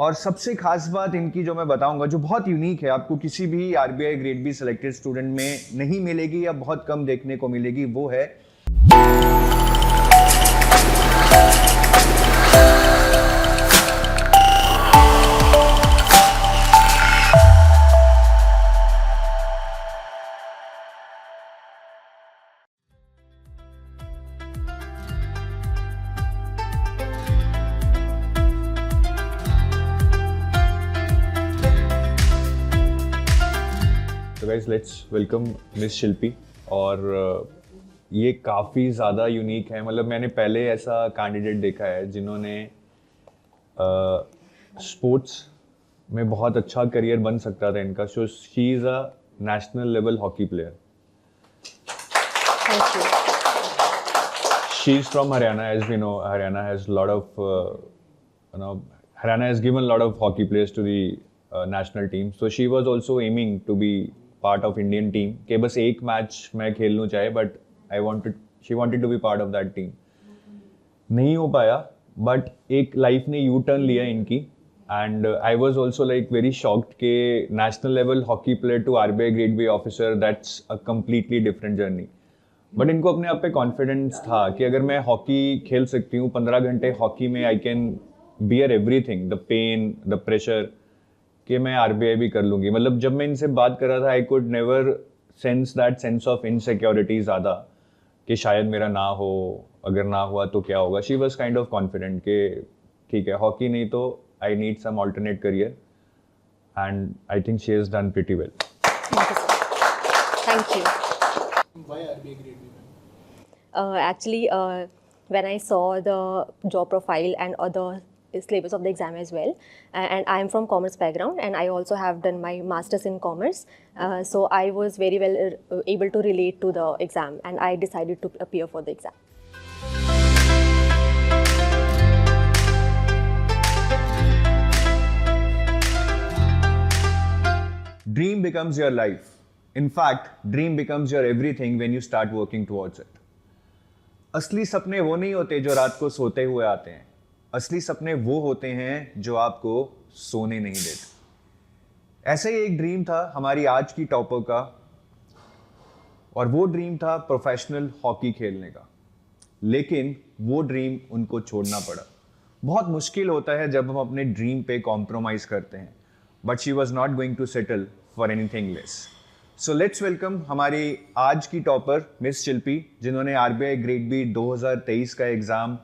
और सबसे खास बात इनकी जो मैं बताऊंगा, जो बहुत यूनिक है, आपको किसी भी RBI grade be selected student में नहीं मिलेगी या बहुत कम देखने को मिलेगी, वो है तो गाइस लेट्स वेलकम मिस शिल्पी। और ये काफ़ी ज़्यादा यूनिक है। मतलब मैंने पहले ऐसा कैंडिडेट देखा है जिन्होंने स्पोर्ट्स में बहुत अच्छा करियर बन सकता था इनका। So she is a national level hockey player. Thank you. She is from Haryana, as we know. Haryana has lot of Haryana has given a lot of hockey players to the national team. So she was also aiming to be part of Indian team. कि बस एक match मैं खेल लूँ चाहे, but she wanted to be part of that team. नहीं हो पाया, but एक लाइफ ने यू टर्न लिया इनकी। And I was also like very shocked कि national level hockey player to RBI Grade B officer, that's a completely different journey. But इनको अपने आप पे कॉन्फिडेंस था कि अगर मैं हॉकी खेल सकती हूँ 15 घंटे हॉकी में, I can bear everything, the pain, the pressure, कि मैं आरबीआई भी कर लूँगी। मतलब जब मैं इनसे बात कर रहा था, I could never sense that sense of insecurity ज़्यादा कि शायद मेरा ना हो, अगर ना हुआ तो क्या होगा। She was kind of confident कि ठीक है, हॉकी नहीं तो I need some alternate career, and I think she has done pretty well. Thank you. Why RBI Grade B? Actually, when I saw the job profile and other syllabus of the exam as well, and I am from commerce background, and I also have done my masters in commerce, so I was very well able to relate to the exam, and I decided to appear for the exam. Dream becomes your life. In fact, dream becomes your everything when you start working towards it. असली सपने वो नहीं होते जो रात को सोते हुए आते हैं। असली सपने वो होते हैं जो आपको सोने नहीं देते। ऐसे ही एक ड्रीम था हमारी आज की टॉपर का, और वो ड्रीम था प्रोफेशनल हॉकी खेलने का। लेकिन वो ड्रीम उनको छोड़ना पड़ा। बहुत मुश्किल होता है जब हम अपने ड्रीम पे कॉम्प्रोमाइज़ करते हैं, but she was not going to settle for anything less. So let's welcome हमारी आज की टॉपर मिस शिल्पी, जिन्होंने आरबीआई ग्रेड बी 2023 का एग्ज़ाम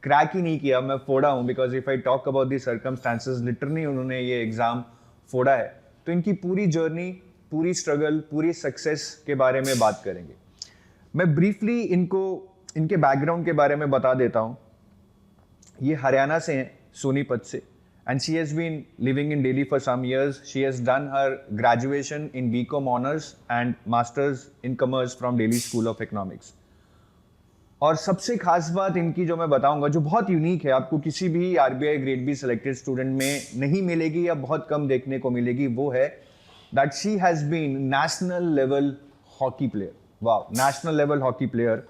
क्रैक ही नहीं किया। मैं फोड़ा हूँ because if I talk about the circumstances, literally उन्होंने ये एग्ज़ाम फोड़ा है। तो इनकी पूरी जर्नी, पूरी स्ट्रगल, पूरी सक्सेस के बारे में बात करेंगे। मैं ब्रीफली इनके बैकग्राउंड के बारे में बता देता हूँ। ये हरियाणा से हैं, सोनीपत से, and she has been living in Delhi for some years. She has done her graduation in BCom Honors and Masters in Commerce from Delhi School of Economics. और सबसे खास बात इनकी जो मैं बताऊंगा, जो बहुत यूनिक है, आपको किसी भी RBI grade be selected student में नहीं मिलेगी या बहुत कम देखने को मिलेगी, वो है that she has been national level hockey player. वाह, नेशनल लेवल हॉकी प्लेयर।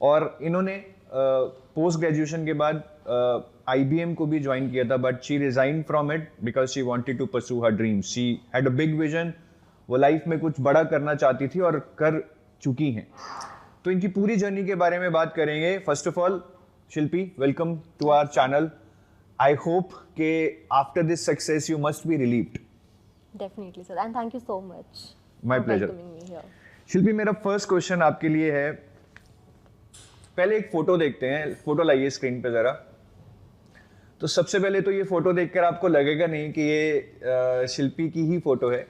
और इन्होंने पोस्ट ग्रेजुएशन के बाद IBM को भी ज्वाइन किया था, but she resign from it because she wanted to pursue her dreams. She had a big vision. वो लाइफ में कुछ बड़ा करना चाहती थी और कर चुकी हैं। तो इनकी पूरी जर्नी के बारे में बात करेंगे। First of all, Shilpi, welcome to our channel. I hope कि after this success you must be relieved. Definitely, sir, and thank you so much. My for pleasure. welcoming me here. शिल्पी, मेरा फर्स्ट क्वेश्चन आपके लिए है। पहले एक photo देखते हैं। Photo लाइए स्क्रीन पे जरा। तो सबसे पहले तो ये फोटो देखकर आपको लगेगा नहीं कि ये शिल्पी की ही फोटो है।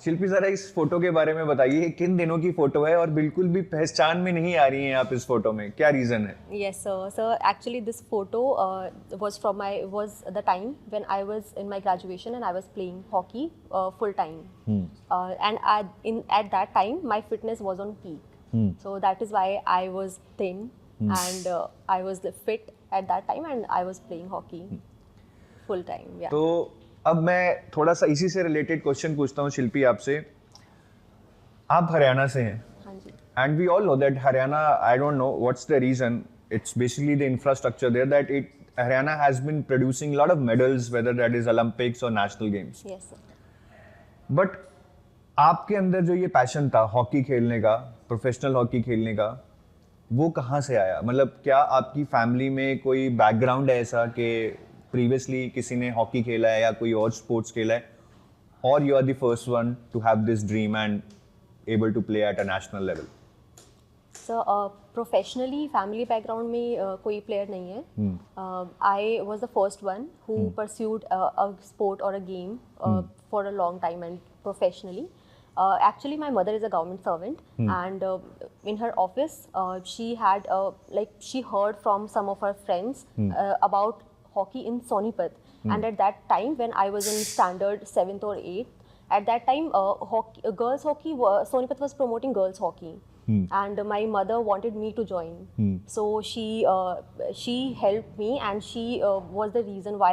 शिल्पी, जरा इस फोटो के बारे में बताइए, किन दिनों की फोटो है और बिल्कुल भी पहचान में नहीं आ रही हैं आप इस फोटो में, क्या रीजन है? Yes, sir. Sir, actually, this photo was the time when I was in my graduation and I was playing hockey full time. And at that time, my fitness was on peak. So that is why I was thin and I was fit at that time, and I was playing hockey full time. Yeah. तो अब मैं थोड़ा सा इसी से related question पूछता हूँ शिल्पी आपसे। आप हरियाणा से हैं, हाँ जी। And we all know that Haryana, I don't know what's the reason, it's basically the infrastructure there, that it Haryana has been producing a lot of medals, whether that is Olympics or national games. Yes, sir. But आपके अंदर जो ये passion था hockey खेलने का, professional hockey खेलने का, वो कहाँ से आया? मतलब क्या आपकी फैमिली में कोई बैकग्राउंड है ऐसा कि प्रीवियसली किसी ने हॉकी खेला है या कोई और स्पोर्ट्स खेला है, और you are the first one to have this dream and able to play at a national level? So professionally, family background में कोई player नहीं है. I was the first one who pursued a sport or a game for a long time and professionally. Actually, my mother is a government servant, and in her office, she had she heard from some of her friends about hockey in Sonipat. And at that time, when I was in standard 7th or 8th, at that time, girls hockey, Sonipat was promoting girls hockey. And my mother wanted me to join. So she helped me, and she was the reason why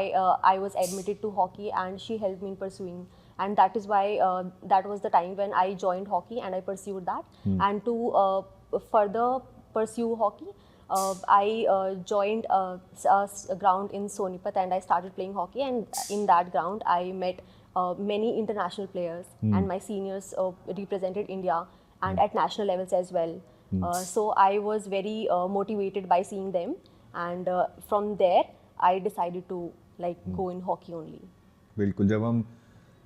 I was admitted to hockey, and she helped me in pursuing. And that is why that was the time when I joined hockey and I pursued that. And to further pursue hockey, I joined a ground in Sonipat, and I started playing hockey. And in that ground, I met many international players, and my seniors represented India and at national levels as well. So I was very motivated by seeing them, and from there I decided to go in hockey only. बिल्कुल, जब हम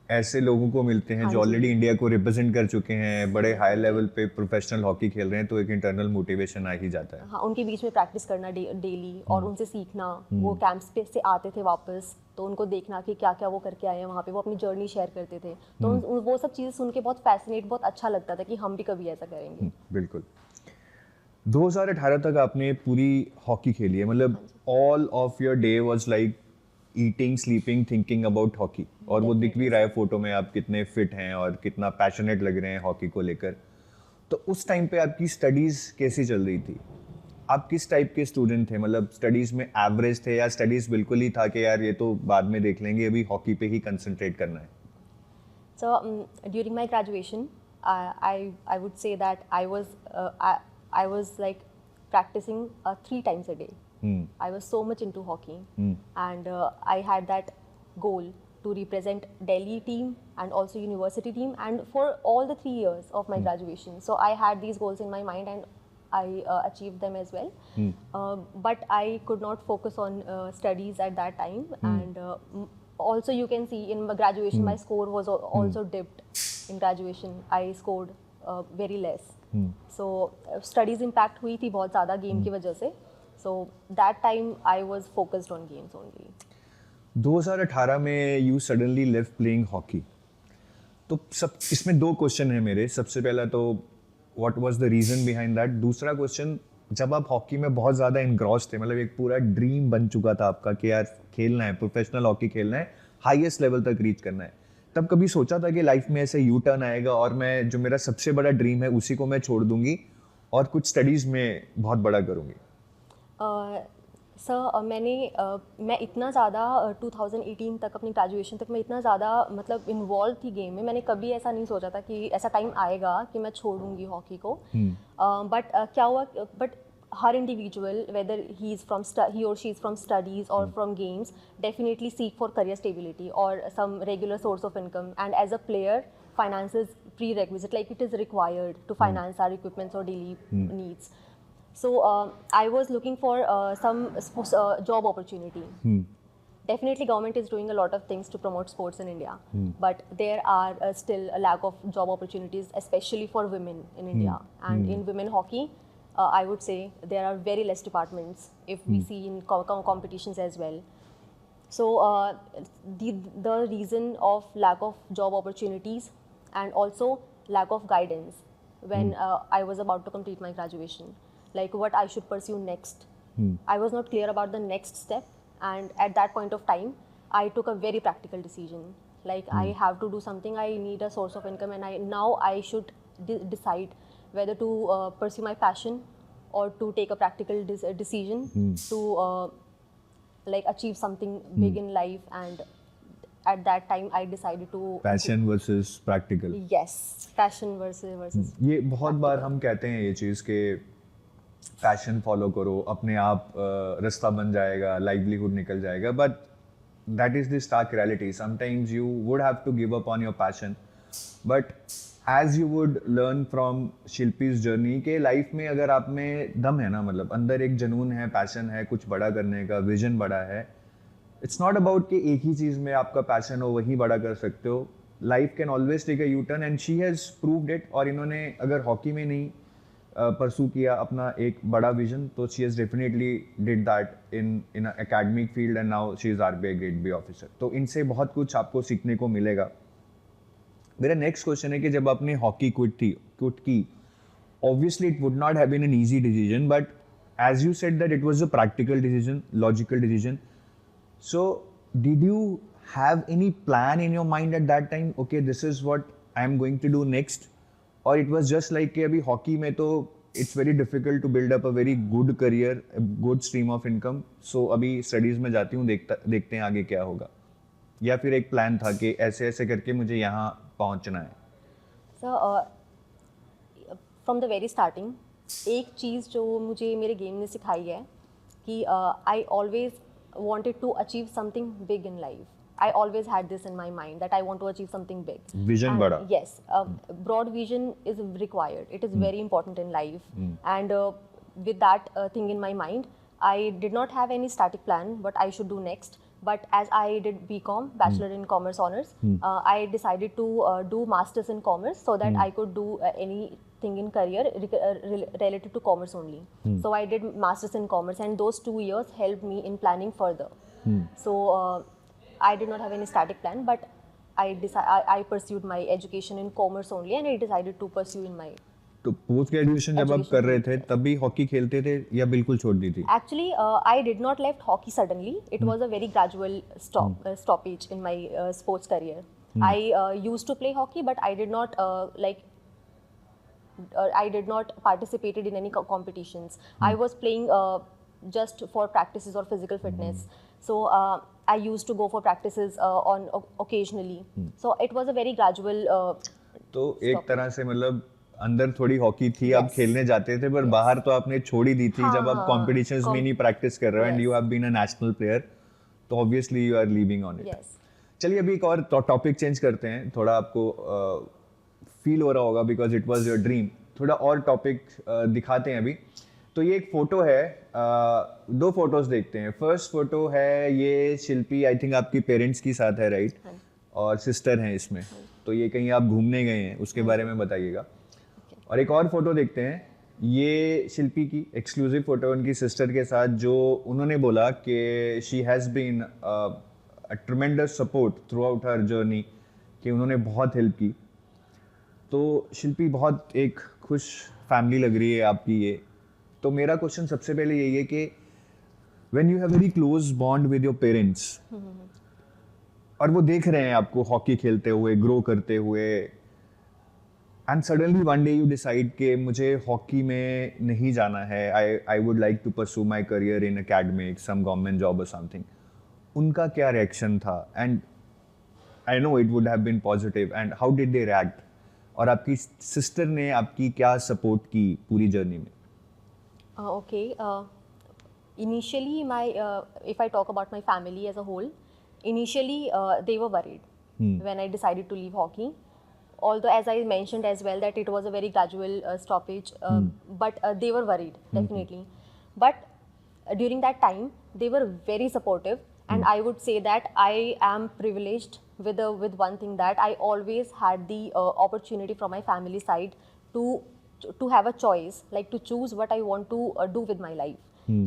ऐसे लोगों को मिलते हैं जो already India को रिप्रेजेंट कर चुके हैं, बड़े हाई लेवल पे प्रोफेशनल हॉकी खेल रहे हैं, तो एक इंटरनल मोटिवेशन आ ही जाता है. हाँ, उनके बीच में प्रैक्टिस करना डेली और उनसे सीखना. वो कैंप्स पे से आते थे वापस, तो उनको देखना कि क्या क्या वो करके आए हैं वहाँ पे, वो अपनी जर्नी शेयर करते थे. तो वो सब चीज़ें सुन के बहुत फैसिनेट, बहुत अच्छा लगता था कि हम भी कभी ऐसा करेंगे. बिल्कुल. 2018 तक आपने पूरी हॉकी खेली है, मतलब all of your day was like eating, sleeping, thinking about hockey. और वो दिख भी रहा है फोटो में, आप कितने फिट हैं और कितना पैशनेट लग रहे हैं हॉकी को लेकर. तो उस टाइम पे आपकी स्टडीज़ कैसी चल रही थी? आप किस टाइप के स्टूडेंट थे? मतलब स्टडीज़ में एवरेज थे या स्टडीज़ बिल्कुल ही था कि यार ये तो बाद में देख लेंगे, अभी हॉकी पे ही कंसंट्रेट करना है? So during my graduation, I would say that I was like practicing 3 times a day. I was so much into hockey, and I had that goal to represent Delhi team and also university team, and for all the 3 years of my graduation. So I had these goals in my mind, and I achieved them as well. But I could not focus on studies at that time, and also you can see in my graduation my score was also dipped. In graduation I scored very less. So studies impact हुई थी बहुत ज़्यादा game की वजह से. So that time I was focused on games only. 2018 में you suddenly left playing hockey. तो सब इसमें 2 क्वेश्चन है मेरे. सबसे पहला तो what was the reason behind that. दूसरा क्वेश्चन, जब आप हॉकी में बहुत ज़्यादा इनग्रॉस थे, मतलब एक पूरा ड्रीम बन चुका था आपका कि यार खेलना है, प्रोफेशनल हॉकी खेलना है, हाईएस्ट लेवल तक रीच करना है, तब कभी सोचा था कि लाइफ में ऐसे यू टर्न आएगा और मैं जो मेरा सबसे बड़ा ड्रीम है उसी को मैं छोड़ दूंगी और कुछ स्टडीज़ में बहुत बड़ा करूँगी? सर मैं इतना ज़्यादा 2018 तक, अपनी ग्रेजुएशन तक मैं इतना ज़्यादा मतलब इन्वॉल्व थी गेम में. मैंने कभी ऐसा नहीं सोचा था कि ऐसा टाइम आएगा कि मैं छोड़ूंगी हॉकी को. बट क्या हुआ, बट हर इंडिविजुअल, वेदर ही और शी इज़ फ्रॉम स्टडीज़ और from games, definitely seek for career stability और some regular source of income. And as a player, finance is prerequisite, like it is required to finance our equipments or daily needs. So I was looking for some job opportunity. Definitely government is doing a lot of things to promote sports in India, but there are still a lack of job opportunities, especially for women in India. And in women hockey, I would say there are very less departments if we see in competitions as well. So the reason of lack of job opportunities and also lack of guidance when I was about to complete my graduation, like what I should pursue next. I was not clear about the next step, and at that point of time I took a very practical decision, like I have to do something, I need a source of income, and now I should decide whether to pursue my passion or to take a practical decision to like achieve something big in life. And at that time I decided to passion versus practical. Yes, passion versus ये बहुत बार हम कहते हैं ये चीज़ कि passion follow करो, अपने आप रास्ता बन जाएगा, लाइवलीहुड निकल जाएगा, but that is the stark reality. Sometimes you would have to give up on your passion, but as you would learn from Shilpi's journey के लाइफ में अगर आप में दम है ना, मतलब अंदर एक जुनून है, पैशन है, कुछ बड़ा करने का, विजन बड़ा है, इट्स नॉट अबाउट कि एक ही चीज़ में आपका पैशन हो वही बड़ा कर सकते हो. Life can always take a U turn and she has proved it. और इन्होंने अगर हॉकी में नहीं परसू किया अपना एक बड़ा विजन, तो she has definitely did that in academic field and now she is RBI Grade B officer. तो इनसे बहुत कुछ आपको सीखने को मिलेगा. मेरा नेक्स्ट क्वेश्चन है कि जब आपने हॉकी क्विट की, obviously it would not have been an easy decision, but as you said that it was a practical decision, logical decision. So, did you have any plan in your mind at that time? Okay, this is what I am going to do next. Or it was just like कि अभी hockey में तो it's very difficult to build up a very good career, a good stream of income. So अभी studies में जाती हूँ, देखते हैं आगे क्या होगा. या फिर एक प्लान था कि ऐसे ऐसे करके मुझे यहाँ पहुँचना है. So, from the very starting, एक चीज़ जो मुझे मेरे गेम ने सिखाई है कि I always wanted to achieve something big in life. I always had this in my mind that I want to achieve something big. Vision बड़ा. Yes, broad vision is required. It is very important in life. And with that thing in my mind, I did not have any static plan what I should do next. But as I did BCom, Bachelor in Commerce Honors, I decided to do Masters in Commerce so that I could do anything in career related to commerce only. So I did Masters in Commerce, and those 2 years helped me in planning further. So I did not have any static plan, but I pursued my education in commerce only, and I decided to pursue in my. तो post graduation जब आप कर रहे थे तब भी hockey खेलते थे या बिल्कुल छोड़ दी थी? Actually, I did not left hockey suddenly. It was a very gradual stoppage in my sports career. I used to play hockey, but I did not I did not participated in any competitions. I was playing just for practices or physical fitness. So I used to go for practices on occasionally. So it was a very gradual. तो एक तरह से मतलब अंदर थोड़ी hockey थी, आप खेलने जाते थे, पर बाहर तो आपने छोड़ ही दी थी जब आप कॉम्पिटिशन्स में नहीं प्रैक्टिस कर रहे हो and you have been a national player, तो obviously you are leaving on it. चलिए अभी एक और टॉपिक चेंज करते हैं, थोड़ा आपको फील हो रहा होगा because it was your dream. थोड़ा और टॉपिक दिखाते हैं अभी. तो ये एक फोटो है, 2 फोटोज देखते हैं. फर्स्ट फोटो है ये शिल्पी, आई थिंक आपकी पेरेंट्स के साथ है, राइट? और सिस्टर हैं इसमें. तो ये कहीं आप घूमने गए हैं, उसके बारे में बताइएगा. और एक और फोटो देखते हैं, ये शिल्पी की एक्सक्लूसिव फोटो उनकी सिस्टर के साथ, जो उन्होंने बोला कि she has been a tremendous support throughout her journey, कि उन्होंने बहुत हेल्प की. तो शिल्पी बहुत एक खुश फैमिली लग रही है आपकी ये. तो मेरा क्वेश्चन सबसे पहले यही है कि when you have very close bond with your parents और वो देख रहे हैं आपको हॉकी खेलते हुए, ग्रो करते हुए, and suddenly one day you decide कि मुझे हॉकी में नहीं जाना है, I would like to pursue my career in academic, some government job और समथिंग, उनका क्या रिएक्शन था? And I know it would have been positive, and how did they react? और आपकी सिस्टर ने आपकी क्या सपोर्ट की पूरी जर्नी में? Okay. Initially, if I talk about my family as a whole, initially they were worried when I decided to leave hockey. Although, as I mentioned as well, that it was a very gradual stoppage, but they were worried definitely. But during that time, they were very supportive, and I would say that I am privileged with one thing, that I always had the opportunity from my family side to have a choice, like to choose what I want to do with my life.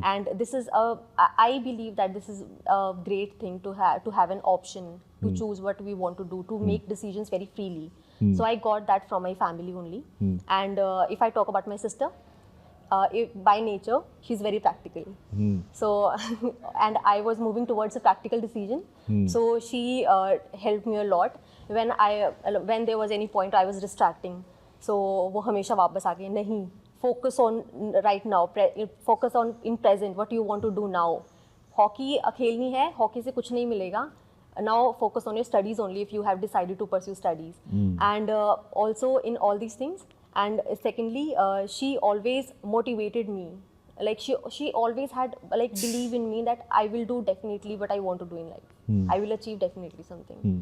And this is I believe that this is a great thing to have an option to choose what we want to do, to make decisions very freely. So I got that from my family only. And if I talk about my sister, by nature she's very practical. So and I was moving towards a practical decision. So she helped me a lot when there was any point I was distracting. So वो हमेशा वापस आके, नहीं, focus on right now, focus on in present, what you want to do now. Hockey खेलनी है, hockey से कुछ नहीं मिलेगा. Now focus on your studies only if you have decided to pursue studies. And also in all these things, And secondly, she always motivated me. Like she always had like believe in me that I will do definitely what I want to do in life. I will achieve definitely something.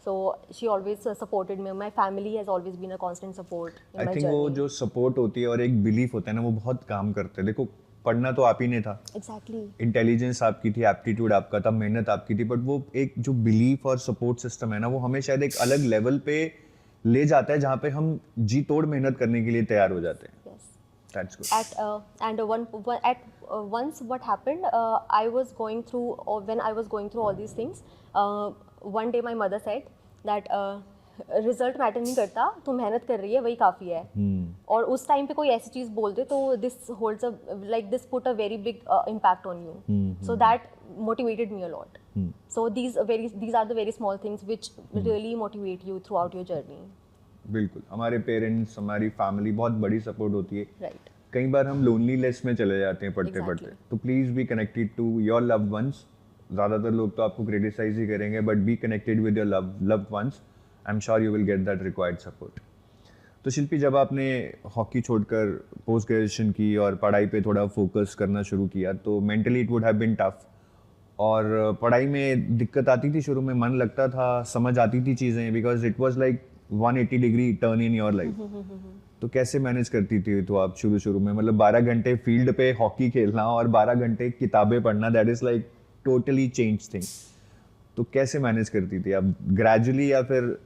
So she always supported me. My family has always been a constant support in I my think वो journey. जो support होती है और एक belief होता है ना, वो बहुत काम करते हैं. देखो, पढ़ना तो आप ही ने था, Exactly. इंटेलिजेंस आपकी थी, एप्टीट्यूड आपका था, मेहनत आपकी थी, बट वो एक जो बिलीफ और सपोर्ट सिस्टम है ना, वो हमें शायद एक अलग लेवल पे ले जाता है जहाँ पे हम जी तोड़ मेहनत करने के लिए तैयार हो जाते हैं. Yes. That's good. Once what happened, I was going through, or when I was going through all these things, one day my mother said that result matter नहीं करता, तू मेहनत कर रही है वही काफ़ी है. और उस टाइम पे कोई ऐसी चीज़ बोल दे तो this holds a like this put a very big impact on you. So that motivated me a lot. So these are the very small things which really motivate you throughout your journey. बिल्कुल, हमारे parents, हमारी family बहुत बड़ी support होती है. Right. कई बार हम loneliness में चले जाते हैं पढ़ते Exactly. पढ़ते. तो please be connected to your loved ones. ज़्यादातर लोग तो आपको क्रिटिसाइज ही करेंगे, but be connected with your loved ones. I am sure you will get that required support. तो शिल्पी, जब आपने हॉकी छोड़कर पोस्ट ग्रेजुएशन की और पढ़ाई पे थोड़ा फोकस करना शुरू किया, तो mentally it would have been tough. और पढ़ाई में दिक्कत आती थी शुरू में, मन लगता था, समझ आती थी चीज़ें, because it was like 180 degree turn in your life. तो कैसे मैनेज करती थी तो आप शुरू में, मतलब 12 घंटे फील्ड पे हॉकी खेलना और 12 घंटे किताबें पढ़ना, that is like totally change thing. तो कैसे मैनेज करती थी आप, ग्रेजुअली या फिर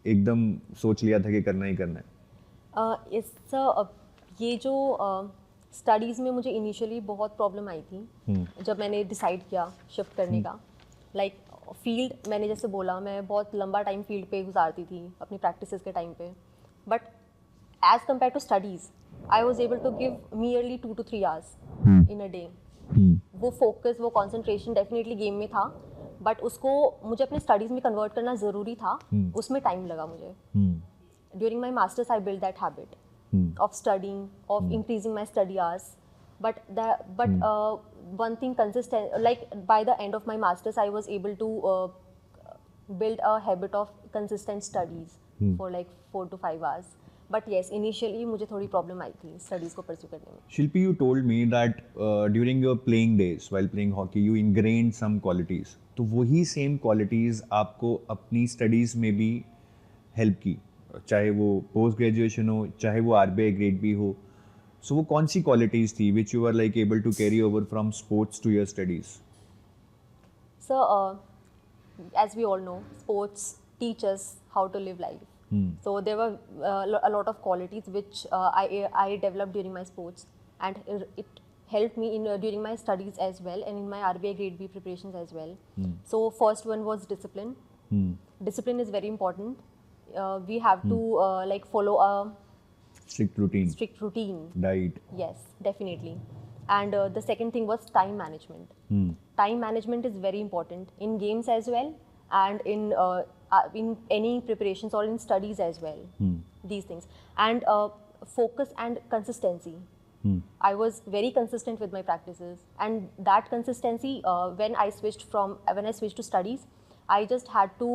एकदम सोच लिया था कि करना ही करना है? ये जो स्टडीज़ में मुझे इनिशियली बहुत प्रॉब्लम आई थी जब मैंने डिसाइड किया शिफ्ट करने का. लाइक फील्ड, मैंने जैसे बोला, मैं बहुत लंबा टाइम फील्ड पे गुजारती थी अपनी प्रैक्टिसेस के टाइम पे, but as compare to studies I was able to give nearly 2 to 3 hours in a day. वो फोकस, वो कॉन्सेंट्रेशन डेफिनेटली गेम में था, बट उसको मुझे अपने स्टडीज़ में कन्वर्ट करना ज़रूरी था. उसमें टाइम लगा मुझे. During my masters I build that habit of studying, of increasing my study hours, but one thing consistent, like by the end of my masters I was able to build a habit of consistent studies for like 4 to 5 hours. But yes, initially मुझे थोड़ी problem आई थी studies को pursue करने में. Shilpi, you told me that during your playing days, while playing hockey, you ingrained some qualities. तो वही same qualities आपको अपनी studies में भी help की, चाहे वो पोस्ट ग्रेजुएशन हो, चाहे वो RBI Grade B हो. सो वो कौन सी क्वालिटीज़ थी which you are like able to carry over from sports to your studies? So, as we all know, sports teach us how to live life. So there were a lot of qualities which I developed during my sports, and it helped me in during my studies as well, and in my RBI Grade B preparations as well. So first one was discipline. Discipline is very important. We have to like follow a strict routine. Diet. Yes, definitely. And the second thing was time management. Time management is very important in games as well, and in any preparations or in studies as well. These things. And focus and consistency. I was very consistent with my practices, and that consistency when I switched to studies, I just had to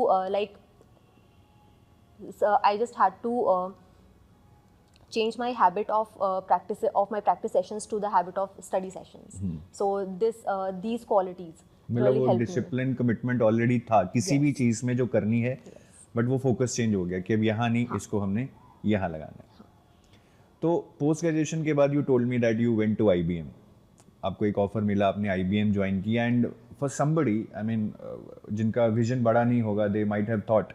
change my habit of my practice sessions to the habit of study sessions. So these qualities मतलब really वो helped me. Discipline commitment already था किसी भी चीज़ में जो करनी है, but वो फोकस चेंज हो गया कि अब यहाँ नहीं, इसको हमने यहाँ लगाना है. तो पोस्ट ग्रेजुएशन के बाद you told me that you went to IBM. आपको एक ऑफर मिला, आपने IBM ज्वाइन किया, and for somebody, I mean जिनका विजन बड़ा नहीं होगा, दे माइट हैव थॉट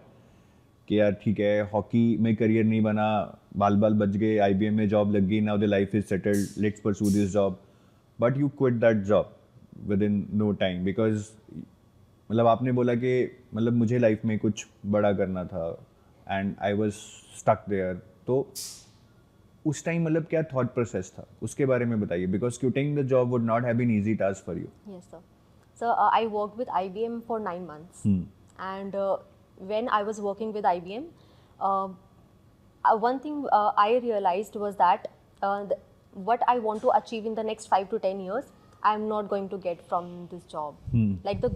कि यार ठीक है, हॉकी में करियर नहीं बना, बाल बच गए, IBM में जॉब लग गई, now the life is settled, let's pursue this job. But you quit that job within no time, because मतलब आपने बोला कि मतलब मुझे लाइफ में कुछ बड़ा करना था, and I was stuck there. तो उस टाइम मतलब क्या थॉट प्रोसेस था, उसके बारे में बताइए, because quitting the job would not have been easy task for you. Yes, sir. So I worked with IBM for 9 months, and when I was working with IBM, one thing I realized was that what I want to achieve in the next 5 to 10 years, I'm not going to get from this job. Like the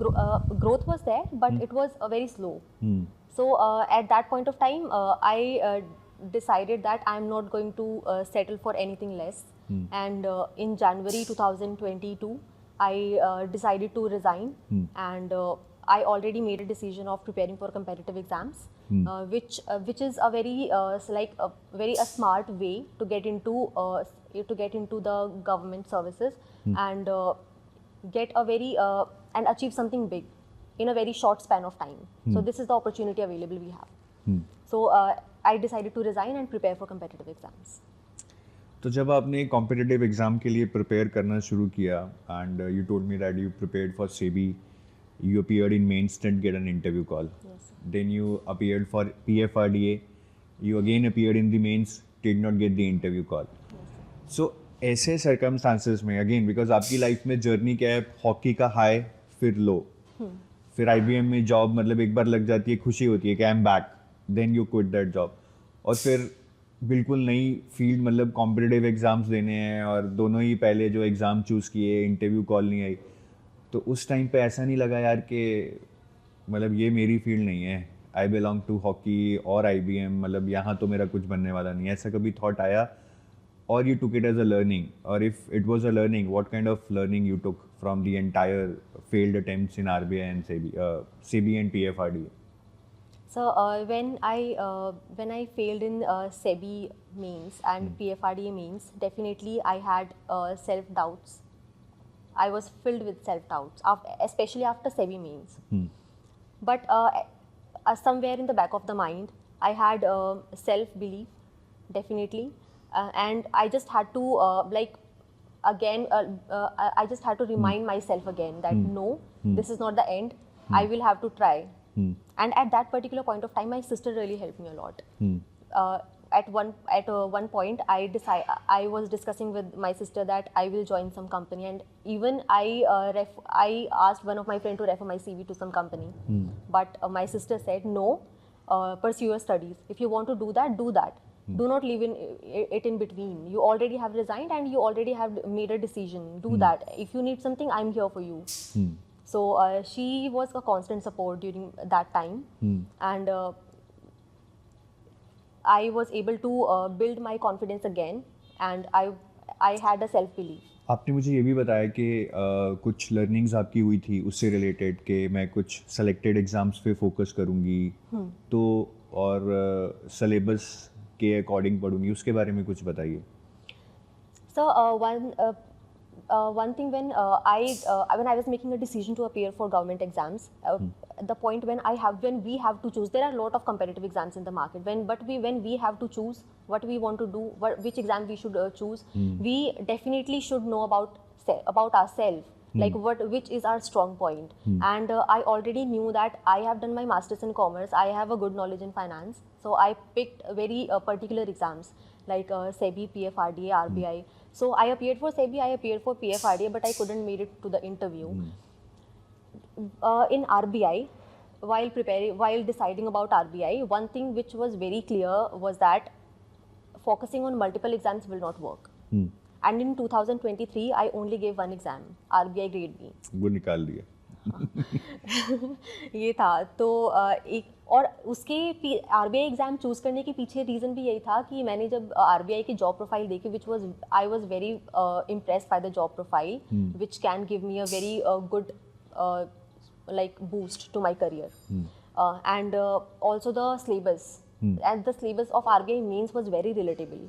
growth was there, but it was very slow. So at that point of time, I decided that I'm not going to settle for anything less. And in January 2022, I decided to resign, and I already made a decision of preparing for competitive exams, which is a very a smart way to get into the government services and get a very and achieve something big in a very short span of time. So this is the opportunity available we have. So I decided to resign and prepare for competitive exams. तो जब आपने competitive exam के लिए prepare करना शुरू किया and you told me that you prepared for SEBI, you appeared in mains, didn't get an interview call. Yes. Then you appeared for PFRDA, you again appeared in the mains, did not get the interview call. Yes. So ऐसे circumstances में again because आपकी life में journey क्या है, hockey का high फिर लो, फिर IBM में जॉब मतलब एक बार लग जाती है, खुशी होती है कि I am back, then you quit that job, और फिर बिल्कुल नई फील्ड मतलब कॉम्पिटिटिव एग्ज़ाम्स देने हैं और दोनों ही पहले जो एग्ज़ाम चूज़ किए इंटरव्यू कॉल नहीं आई, तो उस टाइम पे ऐसा नहीं लगा यार कि मतलब ये मेरी फील्ड नहीं है, आई बिलोंग टू हॉकी और IBM, मतलब यहाँ तो मेरा कुछ बनने वाला नहीं है, ऐसा कभी थॉट आया? और you took it as a learning, और if it was a learning, what kind of learning you took from the entire failed attempts in RBI and SEBI and PFRDA? So when I failed in SEBI mains and PFRDA mains, definitely I had self doubts. I was filled with self doubts, especially after SEBI mains. But somewhere in the back of the mind, I had self belief, definitely, and I just had to I just had to remind myself again that no, this is not the end. I will have to try. And at that particular point of time, my sister really helped me a lot. At one point, I was discussing with my sister that I will join some company, and even I asked one of my friends to refer my CV to some company. But my sister said no, pursue your studies. If you want to do that, do that. Do not leave it in between. You already have resigned and you already have made a decision. Do that. If you need something, I'm here for you. So she was a constant support during that time, and I was able to build my confidence again, and I had a self belief. आपने मुझे ये भी बताया कि कुछ learnings आपकी हुई थी उससे रिलेटेड कि मैं कुछ सेलेक्टेड एग्जाम्स पे फोकस करूँगी, तो और सिलेबस के अकॉर्डिंग पढ़ूंगी, उसके बारे में कुछ बताइए. So one thing when I was making a decision to appear for government exams, the point when we have to choose, there are a lot of competitive exams in the market. When we have to choose what we want to do, which exam we should choose, we definitely should know about ourselves. Like which is our strong point. And I already knew that I have done my masters in commerce, I have a good knowledge in finance, so I picked very particular exams like SEBI, PFRDA, RBI. So I appeared for SEBI, I appeared for PFRDA, but I couldn't make it to the interview. In RBI, while deciding about RBI, one thing which was very clear was that focusing on multiple exams will not work. And in 2023, I only gave one exam, RBI Grade B. वो निकाल दिया. ये था तो एक और उसके RBI exam choose करने के पीछे रीज़न भी यही था कि मैंने जब RBI की जॉब प्रोफाइल देखी, I was very impressed by the job profile, which can give me a very good like boost to my career. And also the syllabus. And the syllabus of RBI mains was very relatable.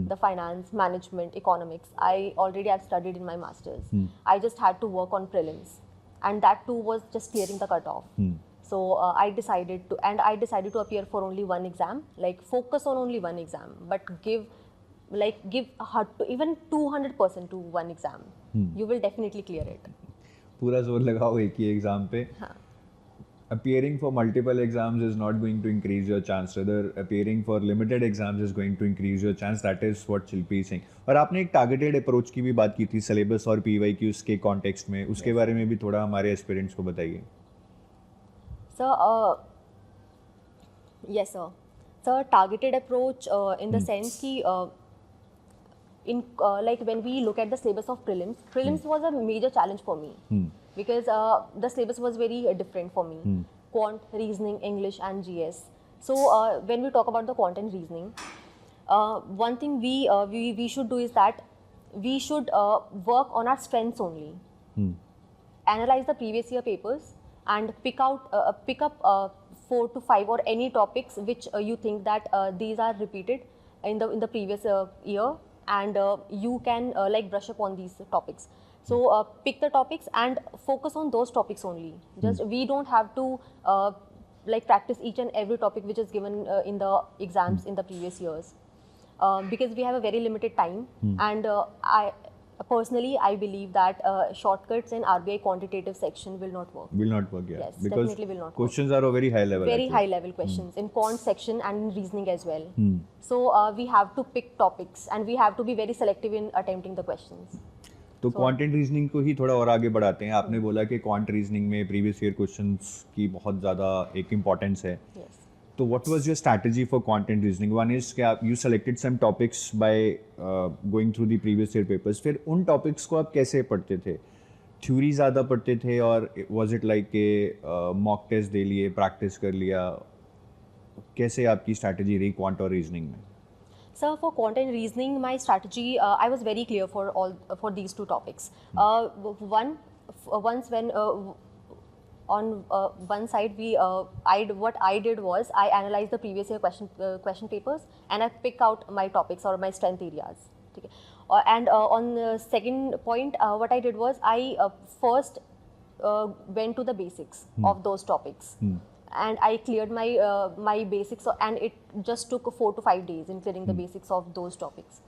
The finance, management, economics, I already had studied in my masters. I just had to work on prelims, and that too was just clearing the cutoff. So I decided to appear for only one exam, like focus on only one exam, but give even 200% to one exam. You will definitely clear it. पूरा जोर लगाओ एक ही exam पे. Appearing for multiple exams is not going to increase your chance. Rather, appearing for limited exams is going to increase your chance. That is what Shilpi is saying. और आपने एक targeted approach की भी बात की थी syllabus और PYQs के context में. उसके बारे में भी थोड़ा हमारे aspirants को बताइए. So, yes sir. So targeted approach in the sense कि like when we look at the syllabus of prelims was a major challenge for me. Because the syllabus was very different for me. Quant, reasoning, English and GS. So when we talk about the content reasoning, one thing we should do is that we should work on our strengths only. Analyze the previous year papers and pick up 4 to 5 or any topics which you think that these are repeated in the previous year, and you can like brush up on these topics. So pick the topics and focus on those topics only. Just we don't have to like practice each and every topic which is given in the exams in the previous years, because we have a very limited time. And I believe that shortcuts in RBI quantitative section will not work. Will not work, yeah. Yes, because definitely will not questions are of very high level. Very actually. high level questions in quant section and in reasoning as well. So we have to pick topics and we have to be very selective in attempting the questions. तो quantitative reasoning को ही थोड़ा और आगे बढ़ाते हैं. आपने बोला कि क्वांट रीजनिंग में प्रीवियस ईयर क्वेश्चंस की बहुत ज़्यादा एक इम्पॉर्टेंस है. Yes. तो what was your strategy for quantitative reasoning? One is कि आप you selected some topics by going through the previous year papers. फिर उन टॉपिक्स को आप कैसे पढ़ते थे? थ्योरी ज़्यादा पढ़ते थे और वाज इट लाइक के मॉक टेस्ट दे लिए, प्रैक्टिस कर लिया? कैसे आपकी स्ट्रैटेजी रही क्वांट और रीजनिंग में? So for quant and reasoning, my strategy, I was very clear for these two topics. Once when on one side what I did was I analyzed the previous year question papers and I pick out my topics or my strength areas. Okay. And on the second point, what I did was I first went to the basics of those topics. And I cleared my basics, and it just took 4 to 5 days in clearing the basics of those topics.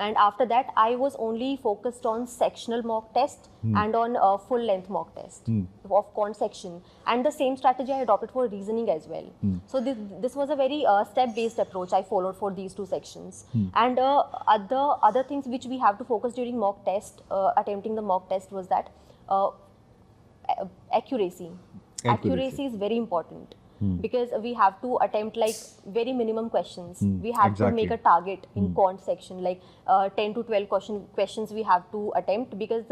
And after that, I was only focused on sectional mock test and on full length mock test of quant section. And the same strategy I adopted for reasoning as well. So this was a very step-based approach I followed for these two sections. And other things which we have to focus during mock test, attempting the mock test, was that accuracy. Accuracy is very important. Because we have to attempt like very minimum questions. We have to make a target in quant section, like 10 to 12 questions we have to attempt, because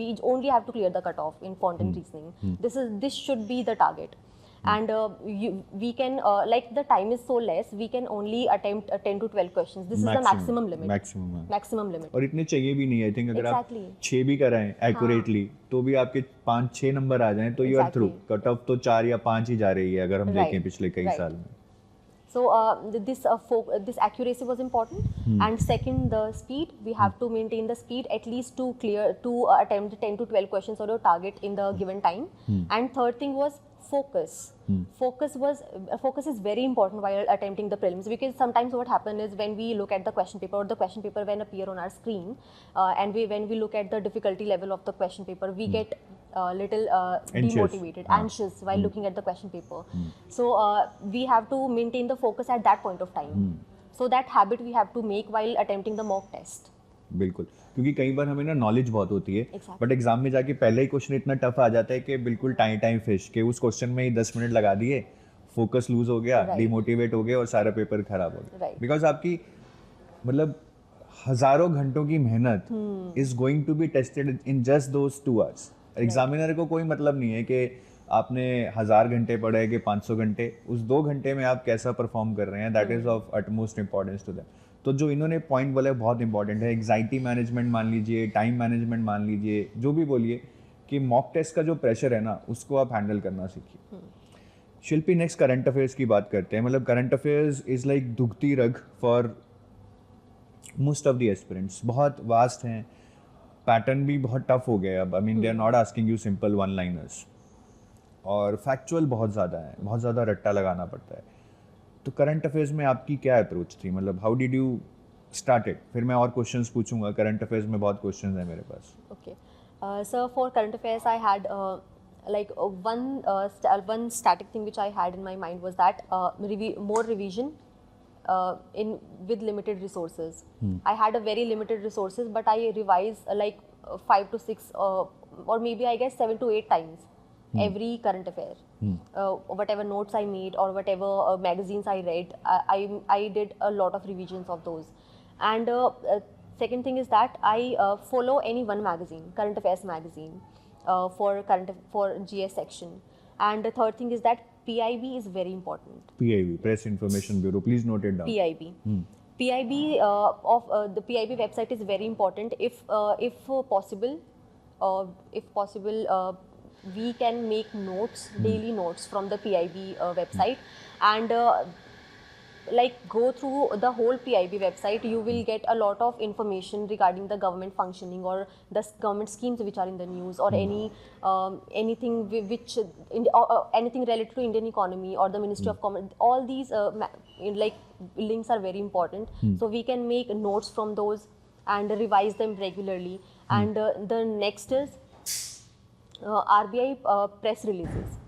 we only have to clear the cutoff in quant and reasoning. This should be the target. And we can like the time is so less, we can only attempt 10 to 12 questions. This is the maximum limit. Maximum limit. और इतने चाहिए भी नहीं. I think अगर आप 6 भी कराएं accurately तो भी आपके 5-6 नंबर आ जाएं तो you are through. Cut off तो 4 या 5 ही जा रही है अगर हम देखें पिछले कई साल में. So this accuracy was important. And second, the speed. We have to maintain the speed at least to attempt 10 to 12 questions on your target in the given time. And third thing was focus. Focus is very important while attempting the prelims, because sometimes what happens is when we look at the question paper, or the question paper when appear on our screen, and when we look at the difficulty level of the question paper, we get little demotivated, anxious while looking at the question paper. So we have to maintain the focus at that point of time. So that habit we have to make while attempting the mock test. बिल्कुल, क्योंकि कई बार हमें ना knowledge बहुत होती है, but exam में जाके पहले ही क्वेश्चन इतना टफ आ जाता है कि बिल्कुल टाइम फिश के उस क्वेश्चन में ही 10 मिनट लगा दिए, फोकस लूज हो गया, डिमोटिवेट हो गए और सारा पेपर खराब हो गया. बिकॉज आपकी मतलब हजारों घंटों की मेहनत is going to be tested in just those 2 hours. Examiner को कोई मतलब नहीं है कि आपने 1000 घंटे पढ़े कि 500 घंटे, उस 2 घंटे में आप कैसा परफॉर्म कर रहे हैं, that is of utmost importance to them. तो जो इन्होंने पॉइंट बोला है बहुत इंपॉर्टेंट है. एंग्जाइटी मैनेजमेंट मान लीजिए, टाइम मैनेजमेंट मान लीजिए, जो भी बोलिए, कि मॉक टेस्ट का जो प्रेशर है ना उसको आप हैंडल करना सीखिए. शिल्पी, नेक्स्ट करंट अफेयर्स की बात करते हैं. मतलब करंट अफेयर्स इज़ लाइक दुखती रग for most of the aspirants. बहुत वास्ट हैं, पैटर्न भी बहुत टफ हो गया अब. I mean they are not asking you simple one liners, और फैक्चुअल बहुत ज़्यादा है, बहुत ज़्यादा रट्टा लगाना पड़ता है. तो करंट अफेयर्स में आपकी क्या अप्रोच थी? मतलब हाउ डिड यू स्टार्टेड? फिर मैं और क्वेश्चंस पूछूंगा. करंट अफेयर्स में बहुत क्वेश्चंस हैं मेरे पास. Okay. So for current affairs, I had like one static thing which I had in my mind was that more revision with limited resources. I had a very limited resources, but I revised like 5 to 6 or maybe I guess 7 to 8 times every current affair. Whatever notes I made or whatever magazines I read, I did a lot of revisions of those. And second thing is that I follow any one magazine, current affairs magazine, for GS section. And the third thing is that PIB is very important. PIB, Press Information Bureau. Please note it down. PIB. PIB the PIB website is very important. If possible, we can make notes, daily notes from the PIB website, and like go through the whole PIB website. You will get a lot of information regarding the government functioning or the government schemes which are in the news, or anything anything related to Indian economy or the Ministry of Commerce. All these like links are very important. So we can make notes from those and revise them regularly. And the next is RBI press releases.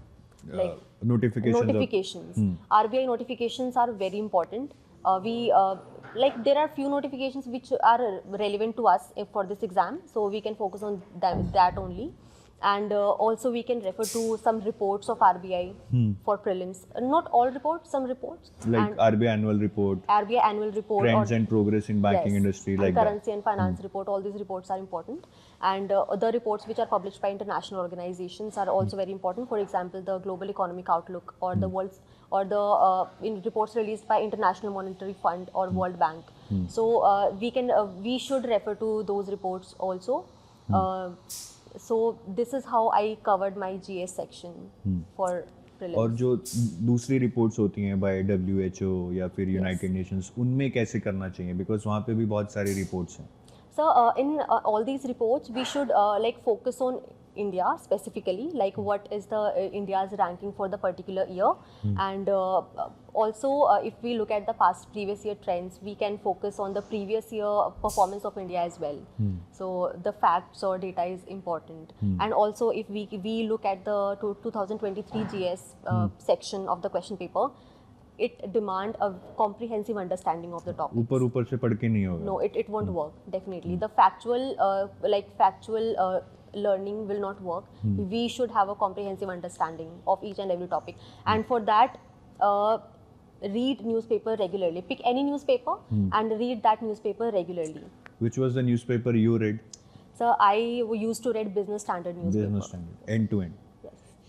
Like notifications. RBI notifications are very important. Like there are few notifications which are relevant to us for this exam, so we can focus on that only. And also we can refer to some reports of RBI for prelims. Not all reports, some reports. Like RBI annual report. RBI annual report. Trends and progress in banking industry, and like currency that. and finance report. All these reports are important. And the reports which are published by international organizations are also very important. For example, the Global Economic Outlook, or the world's, or the in reports released by International Monetary Fund or World Bank. So we should refer to those reports also. So this is how I covered my GS section for prelims. और जो दूसरी reports होती हैं bye WHO या फिर United Nations, उनमें कैसे करना चाहिए? बिकॉज वहाँ पे भी बहुत सारी रिपोर्ट्स हैं. So in all these reports, we should like focus on India specifically, like what is the India's ranking for the particular year, and also if we look at the previous year trends, we can focus on the previous year performance of India as well. So the facts or data is important. And also if we look at the 2023 GS section of the question paper, it demand a comprehensive understanding of the topic. ऊपर से पढ़ के नहीं होगा. No, it won't work, definitely. The factual learning will not work. We should have a comprehensive understanding of each and every topic. And for that, read newspaper regularly. Pick any newspaper and read that newspaper regularly. Which was the newspaper you read? So I used to read Business Standard newspaper. Business Standard, end to end.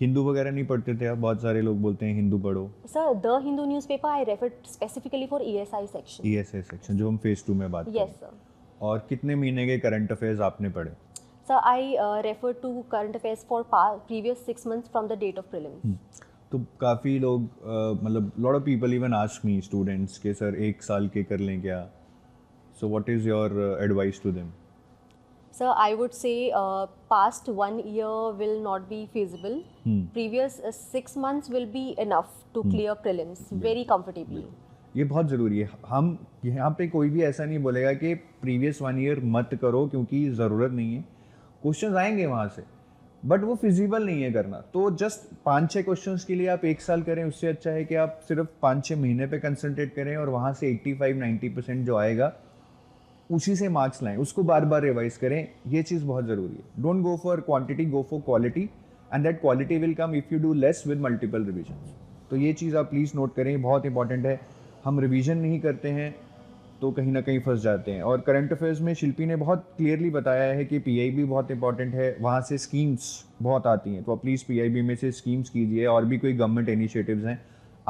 Hindu वगैरह नहीं पढ़ते थे आप? बहुत सारे लोग बोलते हैं हिंदू पढ़ो. Sir the Hindu newspaper I refer specifically for ESI section. ESI section जो हम फेज 2 में बात करें. Yes sir. और कितने महीने के करंट अफेयर्स आपने पढ़े? Sir I refer to current affairs for previous 6 months from the date of prelims. तो काफ़ी लोग मतलब lot of people even ask me, students, के सर 1 साल के कर लें क्या? So what is your advice to them? So I would say past 1 year will not be feasible. Previous 6 months will be enough to clear prelims very comfortably. ये बहुत ज़रूरी है. हम यहाँ पे कोई भी ऐसा नहीं बोलेगा कि प्रीवियस 1 ईयर मत करो क्योंकि ज़रूरत नहीं है. क्वेश्चंस आएंगे वहाँ से, बट वो फिजिबल नहीं है करना. तो जस्ट 5-6 क्वेश्चंस के लिए आप 1 साल करें, उससे अच्छा है कि आप सिर्फ 5-6 महीने पे कंसंट्रेट करें और वहाँ से 85-90% जो आएगा उसी से मार्क्स लाएं, उसको बार बार रिवाइज करें. ये चीज़ बहुत ज़रूरी है. Don't go for quantity, go for quality, and that quality will come if you do less with multiple revisions. तो ये चीज़ आप प्लीज़ नोट करें, बहुत इंपॉर्टेंट है. हम रिवीजन नहीं करते हैं तो कहीं ना कहीं फंस जाते हैं. और करंट अफेयर्स में शिल्पी ने बहुत क्लियरली बताया है कि PIB बहुत इंपॉर्टेंट है, वहाँ से स्कीम्स बहुत आती हैं. तो आप प्लीज़ PIB में से स्कीम्स कीजिए, और भी कोई गवर्नमेंट इनिशिएटिव्स हैं,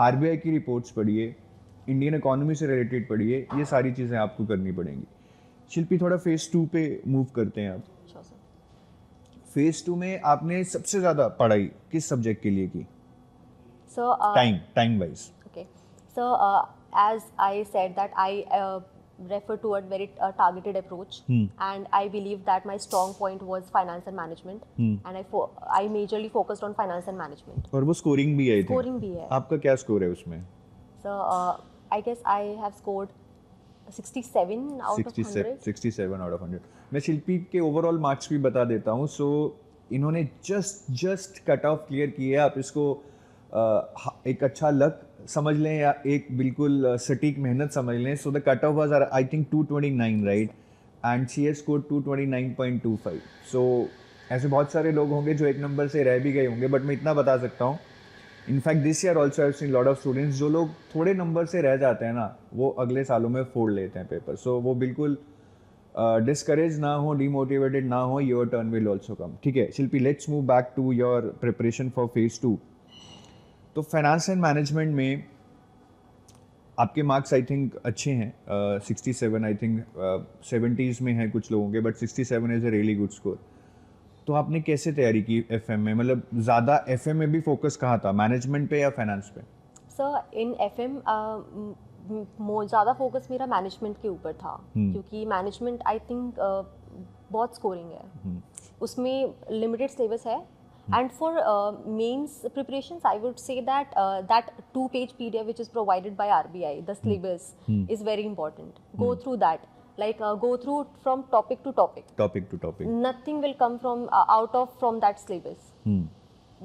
RBI की रिपोर्ट्स पढ़िए, इंडियन इकोनॉमी से रिलेटेड पढ़िए. ये सारी चीज़ें आपको करनी पड़ेंगी. शिल्पी, थोड़ा फेज 2 पे मूव करते हैं आप. फेज 2 में आपने सबसे ज़्यादा पढ़ाई किस सब्जेक्ट के लिए की? So time wise. Okay. So as I said that I refer toward very targeted approach, and I believe that my strong point was finance and management, and I majorly focused on finance and management. और वो scoring भी आई थी. Scoring भी है. आपका क्या score है उसमें? So I guess I have scored 67 out of 100. 67 out of 100. मैं शिल्पी के ओवरऑल मार्क्स भी बता देता हूँ. सो इन्होंने जस्ट कट ऑफ क्लियर की है. आप इसको एक अच्छा लक समझ लें या एक बिल्कुल सटीक मेहनत समझ लें. So the cut off was I think 229, right? And she has scored 229.25. सो ऐसे बहुत सारे लोग होंगे जो एक नंबर से रह भी गए होंगे, बट मैं इतना बता सकता हूँ, in fact this year also I have seen lot of students, जो लोग थोड़े नंबर से रह जाते हैं ना, वो अगले सालों में फोड़ लेते हैं पेपर. सो वो बिल्कुल डिस्करेज ना हो, डीमोटिवेटेड ना हो. Your turn will also come. ठीक है Shilpi, let's move back to your preparation for phase 2. तो फाइनेंस एंड मैनेजमेंट में आपके मार्क्स आई थिंक अच्छे हैं, 67 आई थिंक 70s में है कुछ लोगों के, but 67 is a really good score. तो आपने कैसे तैयारी की एफएम में, मतलब ज़्यादा एफएम में भी फोकस कहाँ था, मैनेजमेंट पे या फाइनेंस पे? सर इन FM ज़्यादा फोकस मेरा मैनेजमेंट के ऊपर था, क्योंकि मैनेजमेंट आई थिंक बहुत स्कोरिंग है, उसमें लिमिटेड सिलेबस है. And for mains preparations, I would say that that 2-page PDF which is provided by RBI, the syllabus is very important. Go through that, like go through from topic to topic. Topic to topic. Nothing will come from from that syllabus.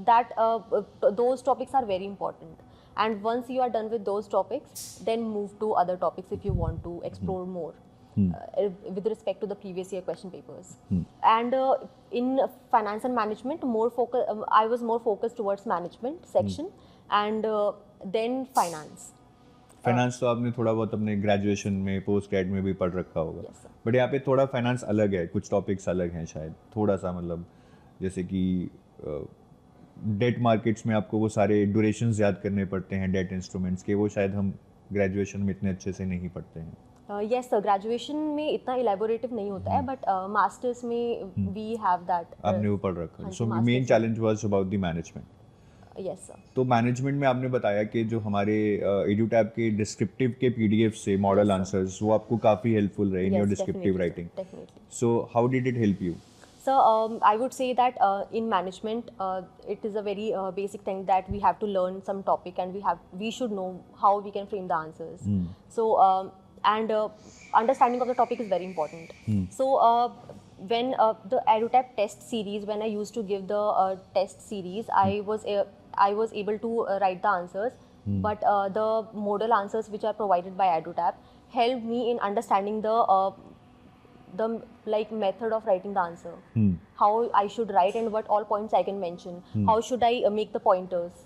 That those topics are very important. And once you are done with those topics, then move to other topics if you want to explore more. With respect to the previous year question papers. And in finance and management, I was more focused towards management section and then finance. Finance तो आपने थोड़ा बहुत अपने graduation में, post grade में भी पढ़ रखा होगा. Yes, sir. बट यहाँ पे थोड़ा फाइनेंस अलग है, कुछ टॉपिक्स अलग हैं शायद, थोड़ा सा मतलब जैसे कि डेट मार्केट्स में आपको वो सारे ड्यूरेशंस याद करने पड़ते हैं डेट इंस्ट्रूमेंट्स के, वो शायद हम ग्रेजुएशन में इतने अच्छे से नहीं पढ़ते हैं. Yes sir, ग्रेजुएशन में इतना इलेबोरेटिव नहीं होता है, बट मास्टर्स में वी हैव दैट. आपने वो पढ़ रखा है. So main challenge was about the management. Yes sir. तो मैनेजमेंट में आपने बताया कि जो हमारे EduTap के डिस्क्रिप्टिव के PDF से मॉडल आंसर्स, वो आपको काफ़ी हेल्पफुल रहे in your descriptive writing. So how did it help you? So I would say that in management, it is a very basic thing that we have to learn some topic and we should know how we can frame the answers. So and understanding of the topic is very important. So when the EduTap test series, when I used to give the test series, I was able to write the answers, but the model answers which are provided by EduTap helped me in understanding the like method of writing the answer, how I should write and what all points I can mention, how should I make the pointers,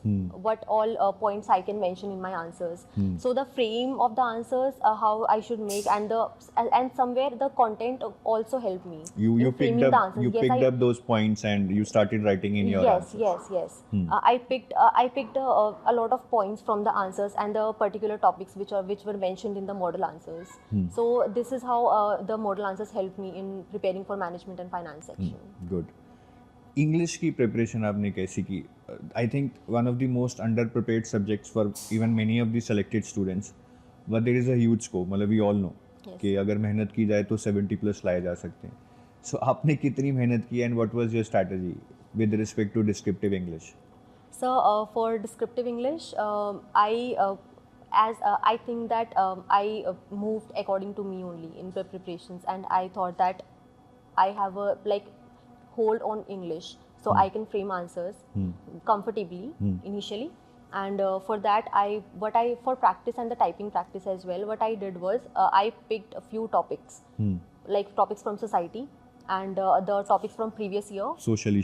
what all points I can mention in my answers. So the frame of the answers, how I should make, and somewhere the content also helped me. You picked up those points and you started writing in your answers. Yes. I picked a lot of points from the answers and the particular topics which were mentioned in the model answers. So this is how the model answers helped me in preparing for management and finance section. Good. English की preparation आपने कैसी की? I think one of the most under prepared subjects for even many of the selected students, but there is a huge scope. मतलब we all know कि अगर मेहनत की जाए तो 70+ लाए जा सकते हैं. सो आपने कितनी मेहनत की and what was your strategy with respect to descriptive English? So for descriptive English, I think that I moved according to me only in the preparations, and I thought that I have a hold on English, so I can frame answers comfortably initially. And for that, for practice and the typing practice as well, what I did was I picked a few topics, like topics from society and the topics from previous year, social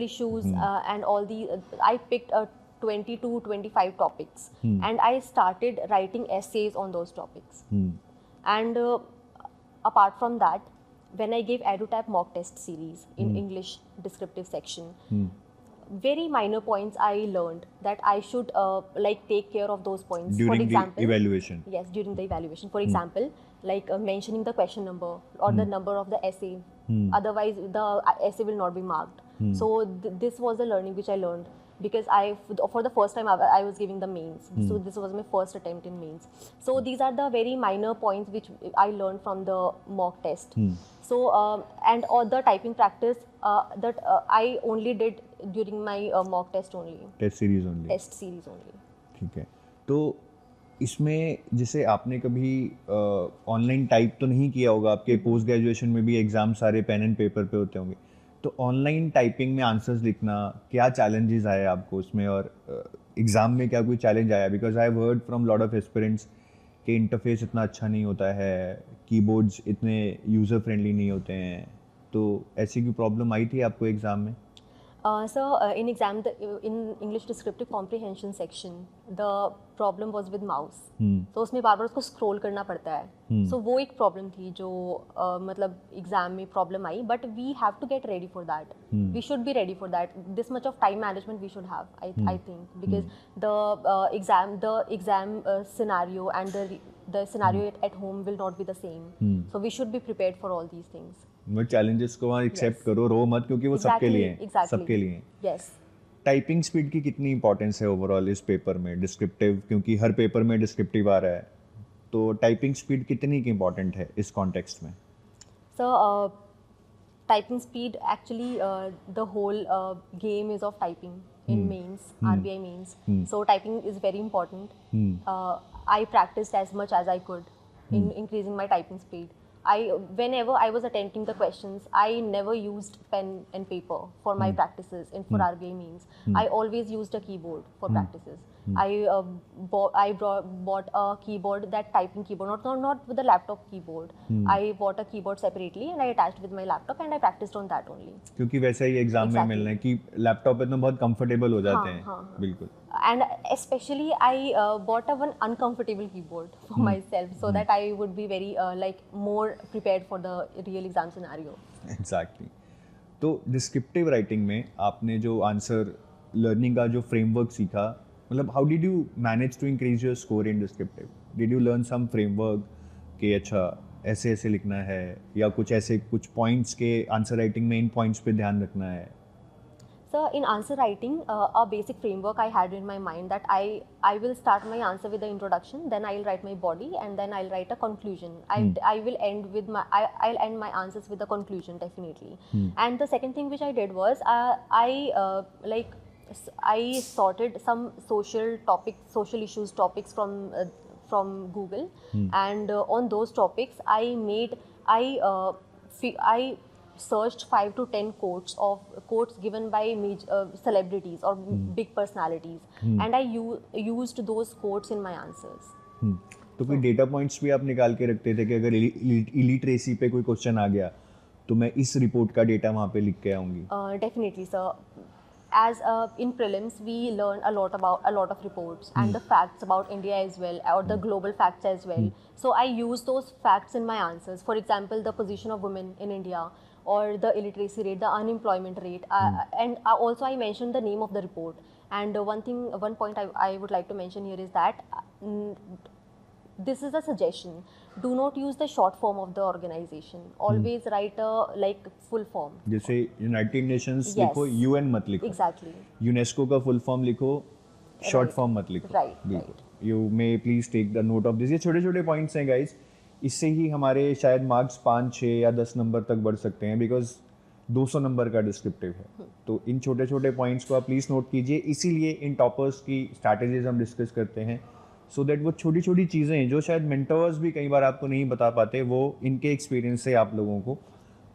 issues, and all the I picked 20 to 25 topics, and I started writing essays on those topics. And apart from that, when I gave EduTap mock test series in English descriptive section, very minor points I learned that I should take care of those points. During for example, the evaluation? Yes, during the evaluation. For example, mentioning the question number or the number of the essay. Otherwise, the essay will not be marked. So this was the learning which I learned, because for the first time I was giving the mains. So this was my first attempt in mains. So these are the very minor points which I learned from the mock test. So and all the typing practice that I only did during my mock test only. Test series only. ठीक है. तो इसमें जैसे आपने कभी online type तो नहीं किया होगा, आपके पोस्ट ग्रेजुएशन में भी एग्जाम सारे पेन एंड पेपर पे होते होंगे, तो ऑनलाइन टाइपिंग में आंसर्स लिखना क्या चैलेंजेस आए आपको उसमें, और एग्ज़ाम में क्या कोई चैलेंज आया? Because I have heard from lot of aspirants कि इंटरफेस इतना अच्छा नहीं होता है, कीबोर्ड्स इतने यूज़र फ्रेंडली नहीं होते हैं, तो ऐसी कोई प्रॉब्लम आई थी आपको एग्ज़ाम में? In in English descriptive comprehension section, the problem was with mouse. तो उसमें बार बार उसको scroll करना पड़ता है. So वो एक problem थी जो मतलब exam में problem I. But we have to get ready for that. We should be ready for that. This much of time management we should have, I think, because the exam scenario and the scenario at home will not be the same. So we should be prepared for all these things. वो challenges को वहाँ accept करो, रो मत, क्योंकि वो सबके लिए हैं, सबके लिए हैं. Yes. टाइपिंग स्पीड की कितनी इंपॉर्टेंस है ओवरऑल इस पेपर में, डिस्क्रिप्टिव, क्योंकि हर पेपर में डिस्क्रिप्टिव आ रहा है, तो टाइपिंग स्पीड कितनी की इंपॉर्टेंट है इस कॉन्टेक्स्ट में? So typing speed actually the whole game is of typing in mains, RBI mains. So typing is very important. I practiced as much as I could in increasing my typing speed. Whenever I was attempting the questions, I never used pen and paper for my practices and for RBI means. I always used a keyboard for practices. I bought a keyboard, that typing keyboard, not with the laptop keyboard. I bought a keyboard separately and I attached with my laptop and I practiced on that only. क्योंकि वैसे ही exam में मिलना है कि laptop पे तो बहुत comfortable हो जाते हैं. बिल्कुल. And especially I bought a one uncomfortable keyboard for myself so that I would be very like more prepared for the real exam scenario. Exactly. तो डिस्क्रिप्टिव राइटिंग में आपने जो आंसर लर्निंग का जो फ्रेमवर्क सीखा, मतलब how did you manage to increase your score in descriptive? Did you learn some framework कि अच्छा ऐसे ऐसे लिखना है, या कुछ पॉइंट्स के आंसर राइटिंग में इन पॉइंट्स पे ध्यान रखना है? So in answer writing, a basic framework I had in my mind that I will start my answer with the introduction, then I'll write my body, and then I'll write a conclusion. I will end with I'll end my answers with a conclusion definitely. And the second thing which I did was I sorted some social issues topics from Google, and on those topics I searched 5 to 10 quotes given by celebrities or big personalities, and I used those quotes in my answers. तो कोई data points भी आप निकाल के रखते थे कि अगर इलिटरेसी पे कोई क्वेश्चन आ गया तो मैं इस रिपोर्ट का डेटा वहाँ पे लिख के आऊँगी? Definitely, sir. As in prelims, we learn a lot of reports and the facts about India as well, or the global facts as well. So I use those facts in my answers. For example, the position of women in India, or the illiteracy rate, the unemployment rate, and also I mentioned the name of the report. And one point I would like to mention here is that this is a suggestion. Do not use the short form of the organization. Always write a full form. जैसे United Nations लिखो, UN मत लिखो. Exactly. UNESCO का full form लिखो, short form मत लिखो. Right. You may please take the note of this. ये छोटे छोटे पॉइंट्स हैं गाइज, इससे ही हमारे शायद मार्क्स 5, 6 या 10 नंबर तक बढ़ सकते हैं, बिकॉज 200 नंबर का डिस्क्रिप्टिव है. तो इन छोटे छोटे पॉइंट्स को आप प्लीज़ नोट कीजिए. इसीलिए इन टॉपर्स की स्ट्रैटेजीज हम डिस्कस करते हैं, सो दैट वो छोटी छोटी चीज़ें जो शायद मेंटर्स भी कई बार आपको नहीं बता पाते, वो इनके एक्सपीरियंस से आप लोगों को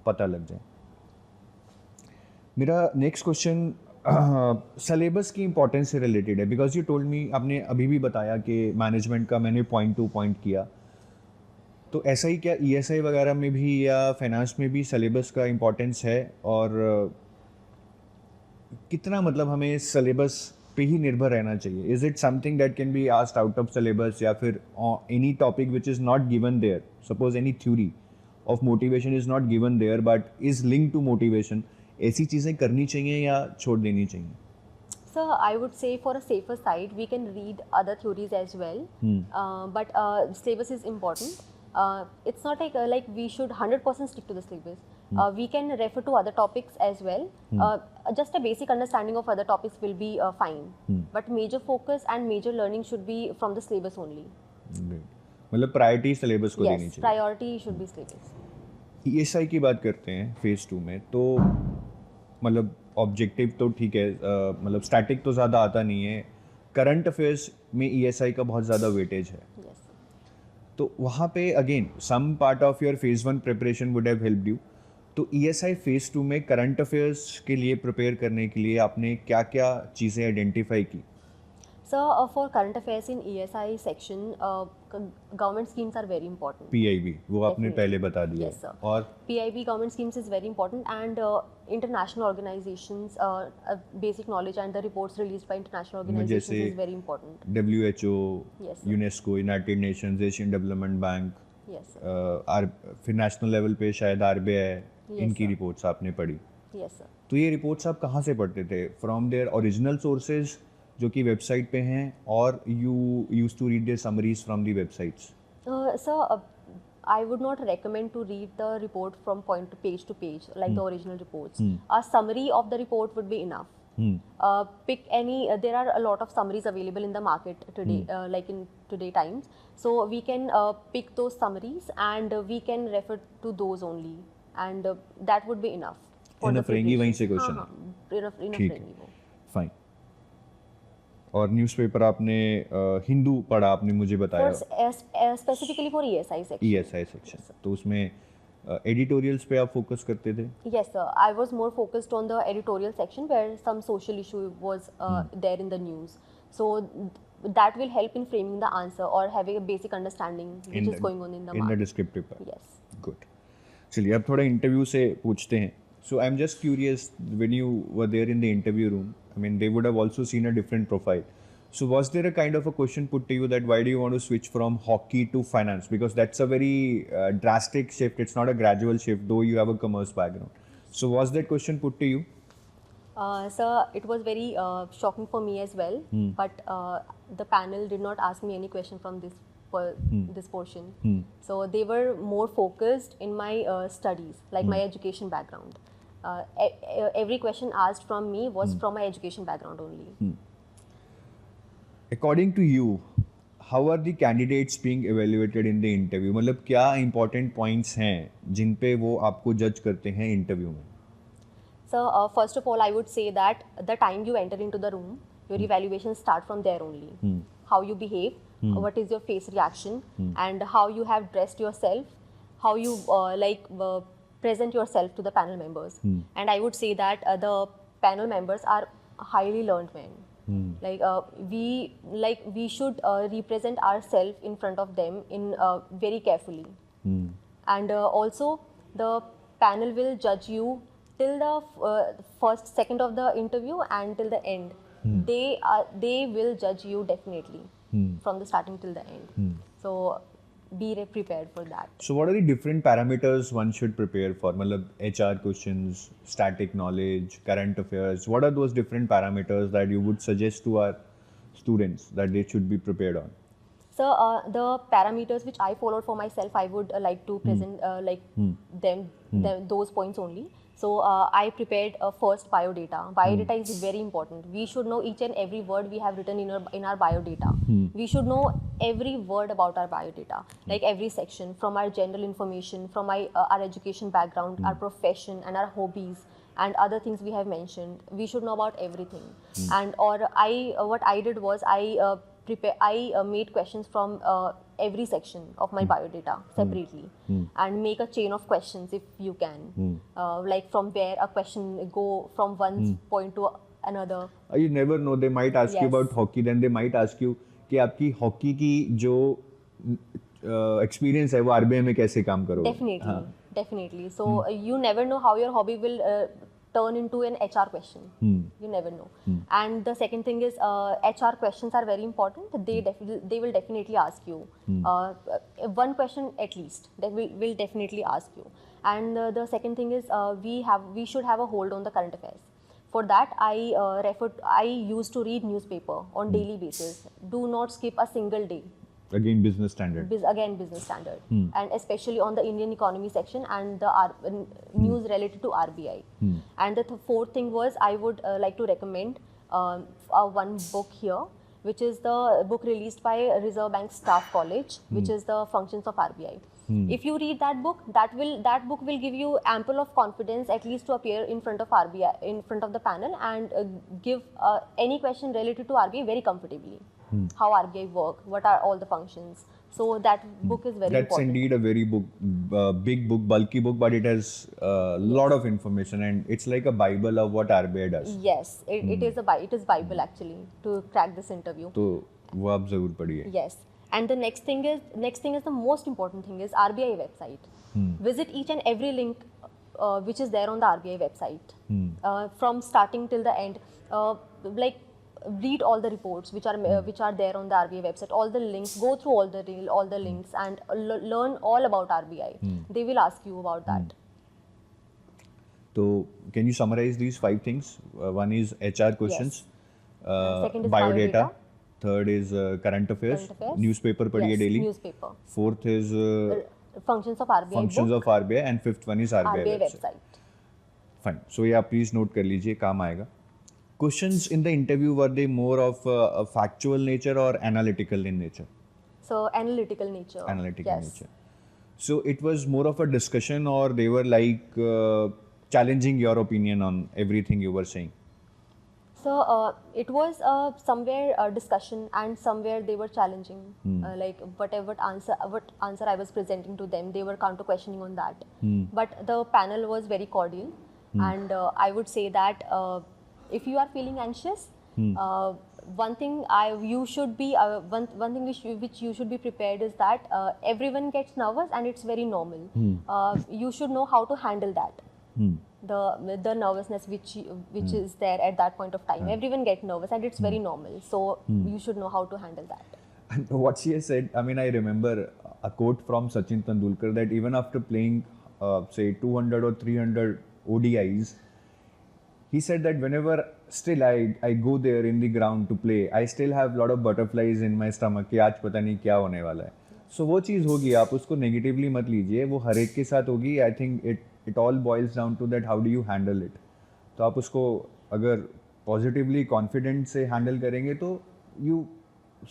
पता लग जाए. मेरा नेक्स्ट क्वेश्चन सिलेबस की इंपॉर्टेंस से रिलेटेड है, बिकॉज यू टोल्ड मी, आपने अभी भी बताया कि मैनेजमेंट का मैंने पॉइंट टू पॉइंट किया, तो ऐसा ही क्या ईएसआई वगैरह में भी या फाइनेंस में भी सिलेबस का इम्पोर्टेंस है? और कितना मतलब हमें सिलेबस पे ही निर्भर रहना चाहिए? Is it something that can be asked out of syllabus, या फिर any topic which is not given there, suppose any theory of motivation is not given there but is link to motivation, ऐसी चीज़ें करनी चाहिए या छोड़ देनी चाहिए? So I would say for a safer side, we can read other theories as well, but syllabus is important. It's not like we should 100% stick to the syllabus. We can refer to other topics as well. Just a basic understanding of other topics will be fine. But major focus and major learning should be from the syllabus only. मतलब priority syllabus को देनी Yes, चाहिए. priority should be syllabus. ESI की बात करते हैं phase 2 में, तो मतलब ऑब्जेक्टिव तो ठीक है, मतलब स्टैटिक तो ज़्यादा आता नहीं है, करंट अफेयर्स में ईएसआई का बहुत ज़्यादा वेटेज है. Yes. तो वहाँ पे again some part of your phase 1 preparation would have helped you. तो ईएसआई फेज़ 2 में करंट अफेयर्स के लिए प्रिपेयर करने के लिए आपने क्या क्या चीज़ें आइडेंटिफाई की? So for current affairs in ESI section, government schemes are very important. PIB वो आपने Definitely. पहले बता दिया Yes, sir. और PIB government schemes is very important, and international organizations, basic knowledge and the reports released by international organizations जैसे is very important. WHO, Yes, sir. UNESCO, United Nations, Asian Development Bank, Yes, sir. फिर national level पे शायद RBI, इनकी sir. Reports आपने पढ़ी. Yes, sir. तो ये reports आप कहाँ से पढ़ते थे? फ्रॉम देयर ओरिजिनल सोर्सेज जो कि वेबसाइट पे हैं, और you used to read their summaries from the websites? Sir, I would not recommend to read the report from point to page like the original reports. A summary of the report would be enough. Pick any. There are a lot of summaries available in the market today, like in today times. So we can pick those summaries and we can refer to those only, and that would be enough. Enough रहेंगी वहीं से question? Enough ठीक रहेंगी वो. Fine. और newspaper आपने हिंदू पढ़ा, आपने मुझे बताया. Specifically for ESI section. ESI section, तो उसमें एडिटोरियल्स पे आप फोकस करते थे? Yes, sir. I was more focused on the editorial section where some social issue was there in the news. So that will help in framing the answer or having a basic understanding which is going on in the in the market. descriptive part. Yes. Good. चलिए अब थोड़ा interview से पूछते हैं. So I'm just curious, when you were there in the interview room, I mean, they would have also seen a different profile. So was there a kind of a question put to you that why do you want to switch from hockey to finance? Because that's a very drastic shift. It's not a gradual shift, though you have a commerce background. So was that question put to you? Sir, it was very shocking for me as well. But the panel did not ask me any question from this portion. So they were more focused in my studies, like my education background. Every question asked from me was from my education background only. According to you, how are the candidates being evaluated in the interview? मतलब क्या important points हैं जिन पे वो आपको judge करते हैं interview में? So first of all, I would say that the time you enter into the room, your evaluations start from there only. How you behave, what is your face reaction, and how you have dressed yourself, how you present yourself to the panel members. And I would say that the panel members are highly learned men. We should represent ourselves in front of them in very carefully. And also the panel will judge you till the first second of the interview and till the end. They will judge you definitely from the starting till the end. So be prepared for that. So what are the different parameters one should prepare for? मतलब HR questions, static knowledge, current affairs. What are those different parameters that you would suggest to our students that they should be prepared on? So the parameters which I followed for myself, I would like to present them those points only. So I prepared first biodata. Biodata is very important. We should know each and every word we have written in our biodata. We should know every word about our biodata, like every section, from our general information, from our education background, our profession, and our hobbies, and other things we have mentioned. We should know about everything. And what I did was I made questions from every section of my biodata separately, and make a chain of questions if you can, like from where a question go from one point to another. You never know, they might ask you about hockey, then they might ask you कि आपकी hockey की जो experience है वो RBI में कैसे काम करोगे? Definitely. So you never know how your hobby will turn into an HR question. You never know. And the second thing is HR questions are very important. They will definitely ask you one question at least. They will definitely ask you. And the second thing is we should have a hold on the current affairs. For that, I used to read newspaper on daily basis. Do not skip a single day. Again, business standard. Business standard. And especially on the Indian economy section and the news related to RBI. And the fourth thing was I would like to recommend one book here, which is the book released by Reserve Bank Staff College, which is the Functions of RBI. If you read that book, that book will give you ample of confidence at least to appear in front of RBI, in front of the panel, and give any question related to RBI very comfortably. how RBI work, what are all the functions. So that book is very That's important. indeed a very big book, bulky book, but it has a lot of information, and it's like a Bible of what RBI does. Yes, it is it is Bible actually to crack this interview. तो वो आप जरूर पढ़िए. Yes, and the next thing is the most important thing is RBI website. Visit each and every link which is there on the RBI website. From starting till the end, like read all the reports which are there on the RBI website. All the links, go through all the links and learn all about RBI. They will ask you about that. So can you summarize these 5 things? One is HR questions. Second is biodata. Third is current affairs. Newspaper पढ़िए daily. Newspaper. Fourth is functions of RBI functions book. of RBI, and fifth one is RBI website. Fine. So ये आप please note कर लीजिए, काम आएगा. Questions in the interview, were they more of a factual nature or analytical in nature? So analytical nature. Analytical nature. So it was more of a discussion, or they were like challenging your opinion on everything you were saying? So it was somewhere a discussion, and somewhere they were challenging. Like what answer I was presenting to them, they were counter questioning on that. But the panel was very cordial, and I would say that if you are feeling anxious, one thing you should be one thing which you should be prepared is that everyone gets nervous, and it's very normal. You should know how to handle that. The nervousness which is there at that point of time. Everyone gets nervous, and it's very normal. So you should know how to handle that. And what she has said, I mean, I remember a quote from Sachin Tendulkar that even after playing say 200 or 300 ODIs, he said that whenever still I go there in the ground to play, I still have a lot of butterflies in my stomach कि आज पता नहीं क्या होने वाला है. So वो चीज़ होगी, आप उसको negatively मत लीजिए, वो हर एक के साथ होगी. I think it all boils down to that how do you handle it. तो आप उसको अगर positively confident से handle करेंगे तो you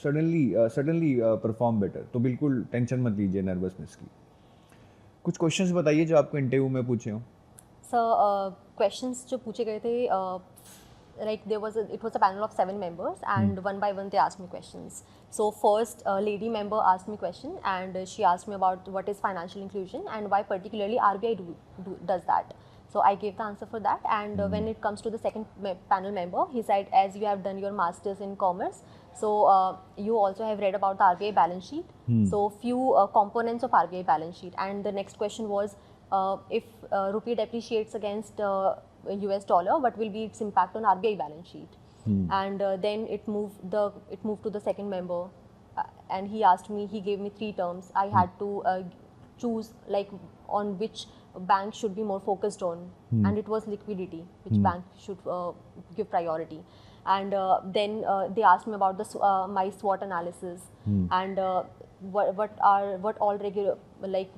certainly perform better. तो बिल्कुल tension मत लीजिए nervousness की. कुछ questions बताइए जो आपको interview में पूछे हों. So questions जो पूछे गए थे, like it was a panel of 7 members, and one by one they asked me questions. So first a lady member asked me question, and she asked me about what is financial inclusion and why particularly RBI does that. So I gave the answer for that, and when it comes to the second panel member, he said, as you have done your masters in commerce, so you also have read about the RBI balance sheet. So few components of RBI balance sheet, and the next question was if rupee depreciates against US dollar, what will be its impact on RBI balance sheet? And then it moved to the second member, and he gave me 3 terms. I had to choose like on which bank should be more focused on, and it was liquidity, which bank should give priority. And then they asked me about my SWOT analysis, and what all regular like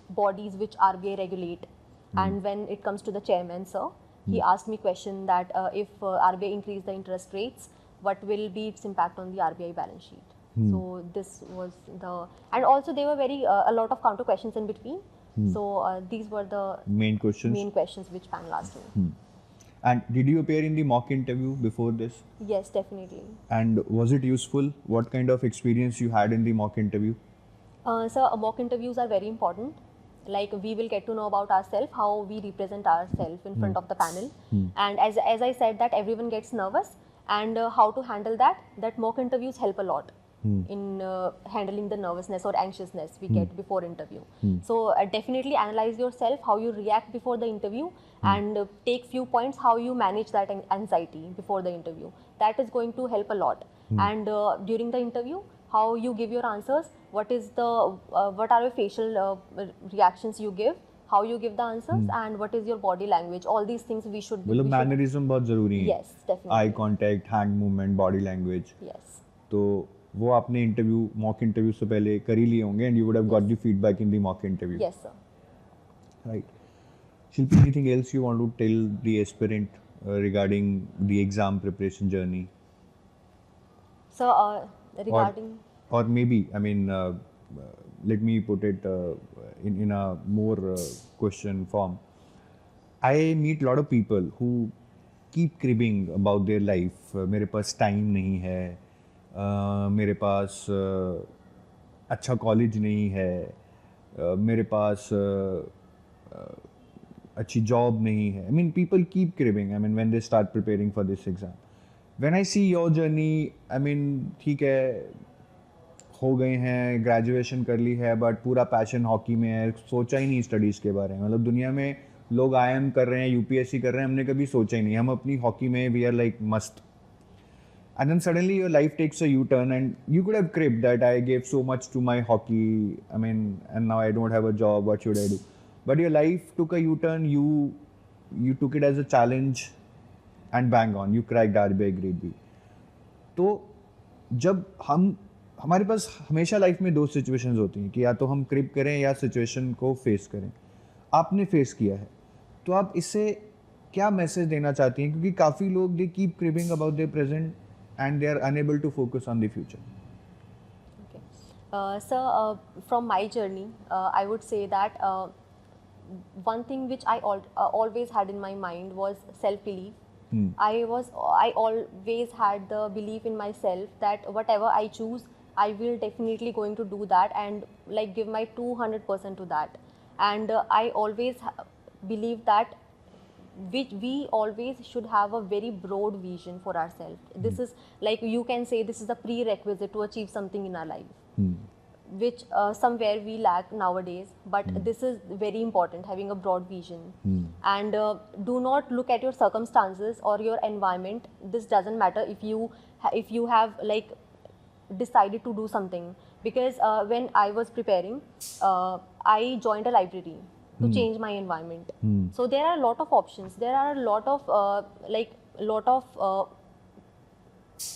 bodies which RBI regulate. And when it comes to the chairman, sir, he asked me question that if RBI increase the interest rates, what will be its impact on the RBI balance sheet? So this was and also there were a lot of counter questions in between. So these were the main questions which panel asked me. And did you appear in the mock interview before this? Yes, definitely. And was it useful? What kind of experience you had in the mock interview? So mock interviews are very important. Like we will get to know about ourselves, how we represent ourselves in front of the panel. And as I said that everyone gets nervous, and how to handle that mock interviews help a lot in handling the nervousness or anxiousness we get before interview. So definitely analyze yourself, how you react before the interview, and take few points how you manage that anxiety before the interview. That is going to help a lot. And during the interview, how you give your answers, what are your facial reactions you give, how you give the answers, and what is your body language. All these things we should. मतलब mannerism बहुत जरूरी है. Yes, definitely. Eye contact, hand movement, body language. Yes. तो वो आपने mock interview से पहले कर ही लिए होंगे, and you would have got the feedback in the mock interview. Yes, sir. Right. Shilpi, anything else you want to tell the aspirant regarding the exam preparation journey? So regarding. Or maybe, I mean, let me put it in a more question form. I meet a lot of people who keep cribbing about their life. मेरे पास time नहीं है, मेरे पास अच्छा college नहीं है, मेरे पास अच्छी job नहीं है. I mean people keep craving, I mean when they start preparing for this exam. When I see your journey, I mean ठीक है, हो गए हैं, ग्रेजुएशन कर ली है, बट पूरा पैशन हॉकी में है, सोचा ही नहीं स्टडीज़ के बारे में. मतलब दुनिया में लोग IIM कर रहे हैं, यूपीएससी कर रहे हैं, हमने कभी सोचा ही नहीं. हम अपनी हॉकी में वी आर लाइक मस्त. And then suddenly your life takes a U-turn, and you could have cribbed that I gave so much to my hockey, I mean, and now I don't have a job, what should I do? But your life took a U-turn, you took it as a challenge, and bang on, you cracked RBI Grade B. तो जब हमारे पास हमेशा life में दो situations होती हैं कि या तो हम क्रिप करें या सिचुएशन को फेस करें. आपने फेस किया है, तो आप इससे क्या मैसेज देना चाहती हैं? क्योंकि काफ़ी लोग they keep cribbing about their present and they are unable to focus on the future. Okay. So, from my journey, I would say that one thing which I always had in my mind was self-belief. I always had the belief in myself that whatever I choose, I will definitely going to do that and like give my 200% to that. And I always believe that we always should have a very broad vision for ourselves. This is like, you can say, this is the prerequisite to achieve something in our life, which somewhere we lack nowadays, but this is very important, having a broad vision. And do not look at your circumstances or your environment. This doesn't matter if you have like decided to do something, because when I was preparing, I joined a library to change my environment. So there are a lot of options. There are a lot of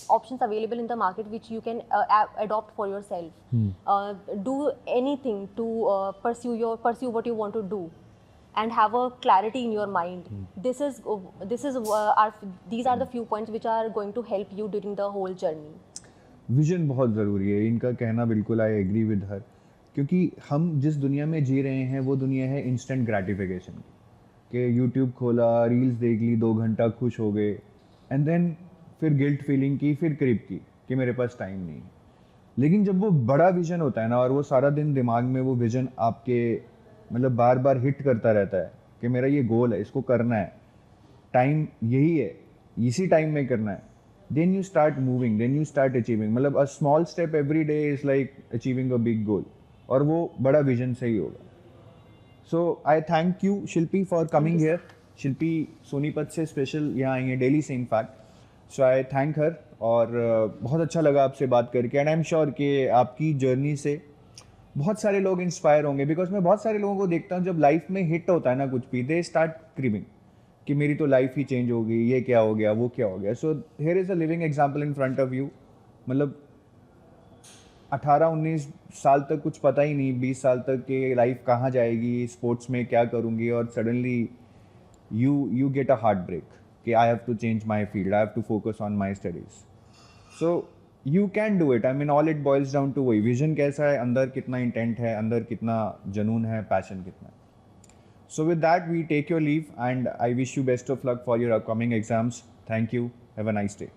options available in the market which you can adopt for yourself. Do anything to pursue what you want to do, and have a clarity in your mind. These are the few points which are going to help you during the whole journey. Vision बहुत ज़रूरी है, इनका कहना बिल्कुल I agree with her. क्योंकि हम जिस दुनिया में जी रहे हैं वो दुनिया है इंस्टेंट ग्रैटिफिकेशन की. कि यूट्यूब खोला, रील्स देख ली, 2 घंटा खुश हो गए, एंड देन फिर गिल्ट फीलिंग की, फिर क्रिप की कि मेरे पास टाइम नहीं. लेकिन जब वो बड़ा विजन होता है ना, और वो सारा दिन दिमाग में वो विजन आपके मतलब बार बार हिट करता रहता है कि मेरा ये गोल है, इसको करना है, टाइम यही है, इसी टाइम में करना है, then you start moving, then you start achieving. मतलब a small step every day is like achieving a big goal. और वो बड़ा विजन से ही होगा. So I thank you Shilpi for coming here. शिल्पी सोनीपत से स्पेशल यहाँ आई हैं, डेली से in fact. So I thank her, और बहुत अच्छा लगा आपसे बात करके. एंड आई एम श्योर कि आपकी जर्नी से बहुत सारे लोग इंस्पायर होंगे, बिकॉज मैं बहुत सारे लोगों को देखता हूँ जब लाइफ में हिट होता है ना कुछ भी, दे स्टार्ट क्रिबिंग कि मेरी तो लाइफ ही चेंज हो गई, ये क्या हो गया, वो क्या हो गया. So here is a living example in front of you. मतलब 18-19 साल तक कुछ पता ही नहीं, 20 साल तक कि लाइफ कहाँ जाएगी, स्पोर्ट्स में क्या करूँगी, और suddenly you get a heart break कि I have to change my field, I have to focus on my studies. So you can do it. I mean all it boils down to वही vision कैसा है, अंदर कितना intent है, अंदर कितना जुनून है, पैशन कितना है. So with that, we take your leave, and I wish you best of luck for your upcoming exams. Thank you. Have a nice day.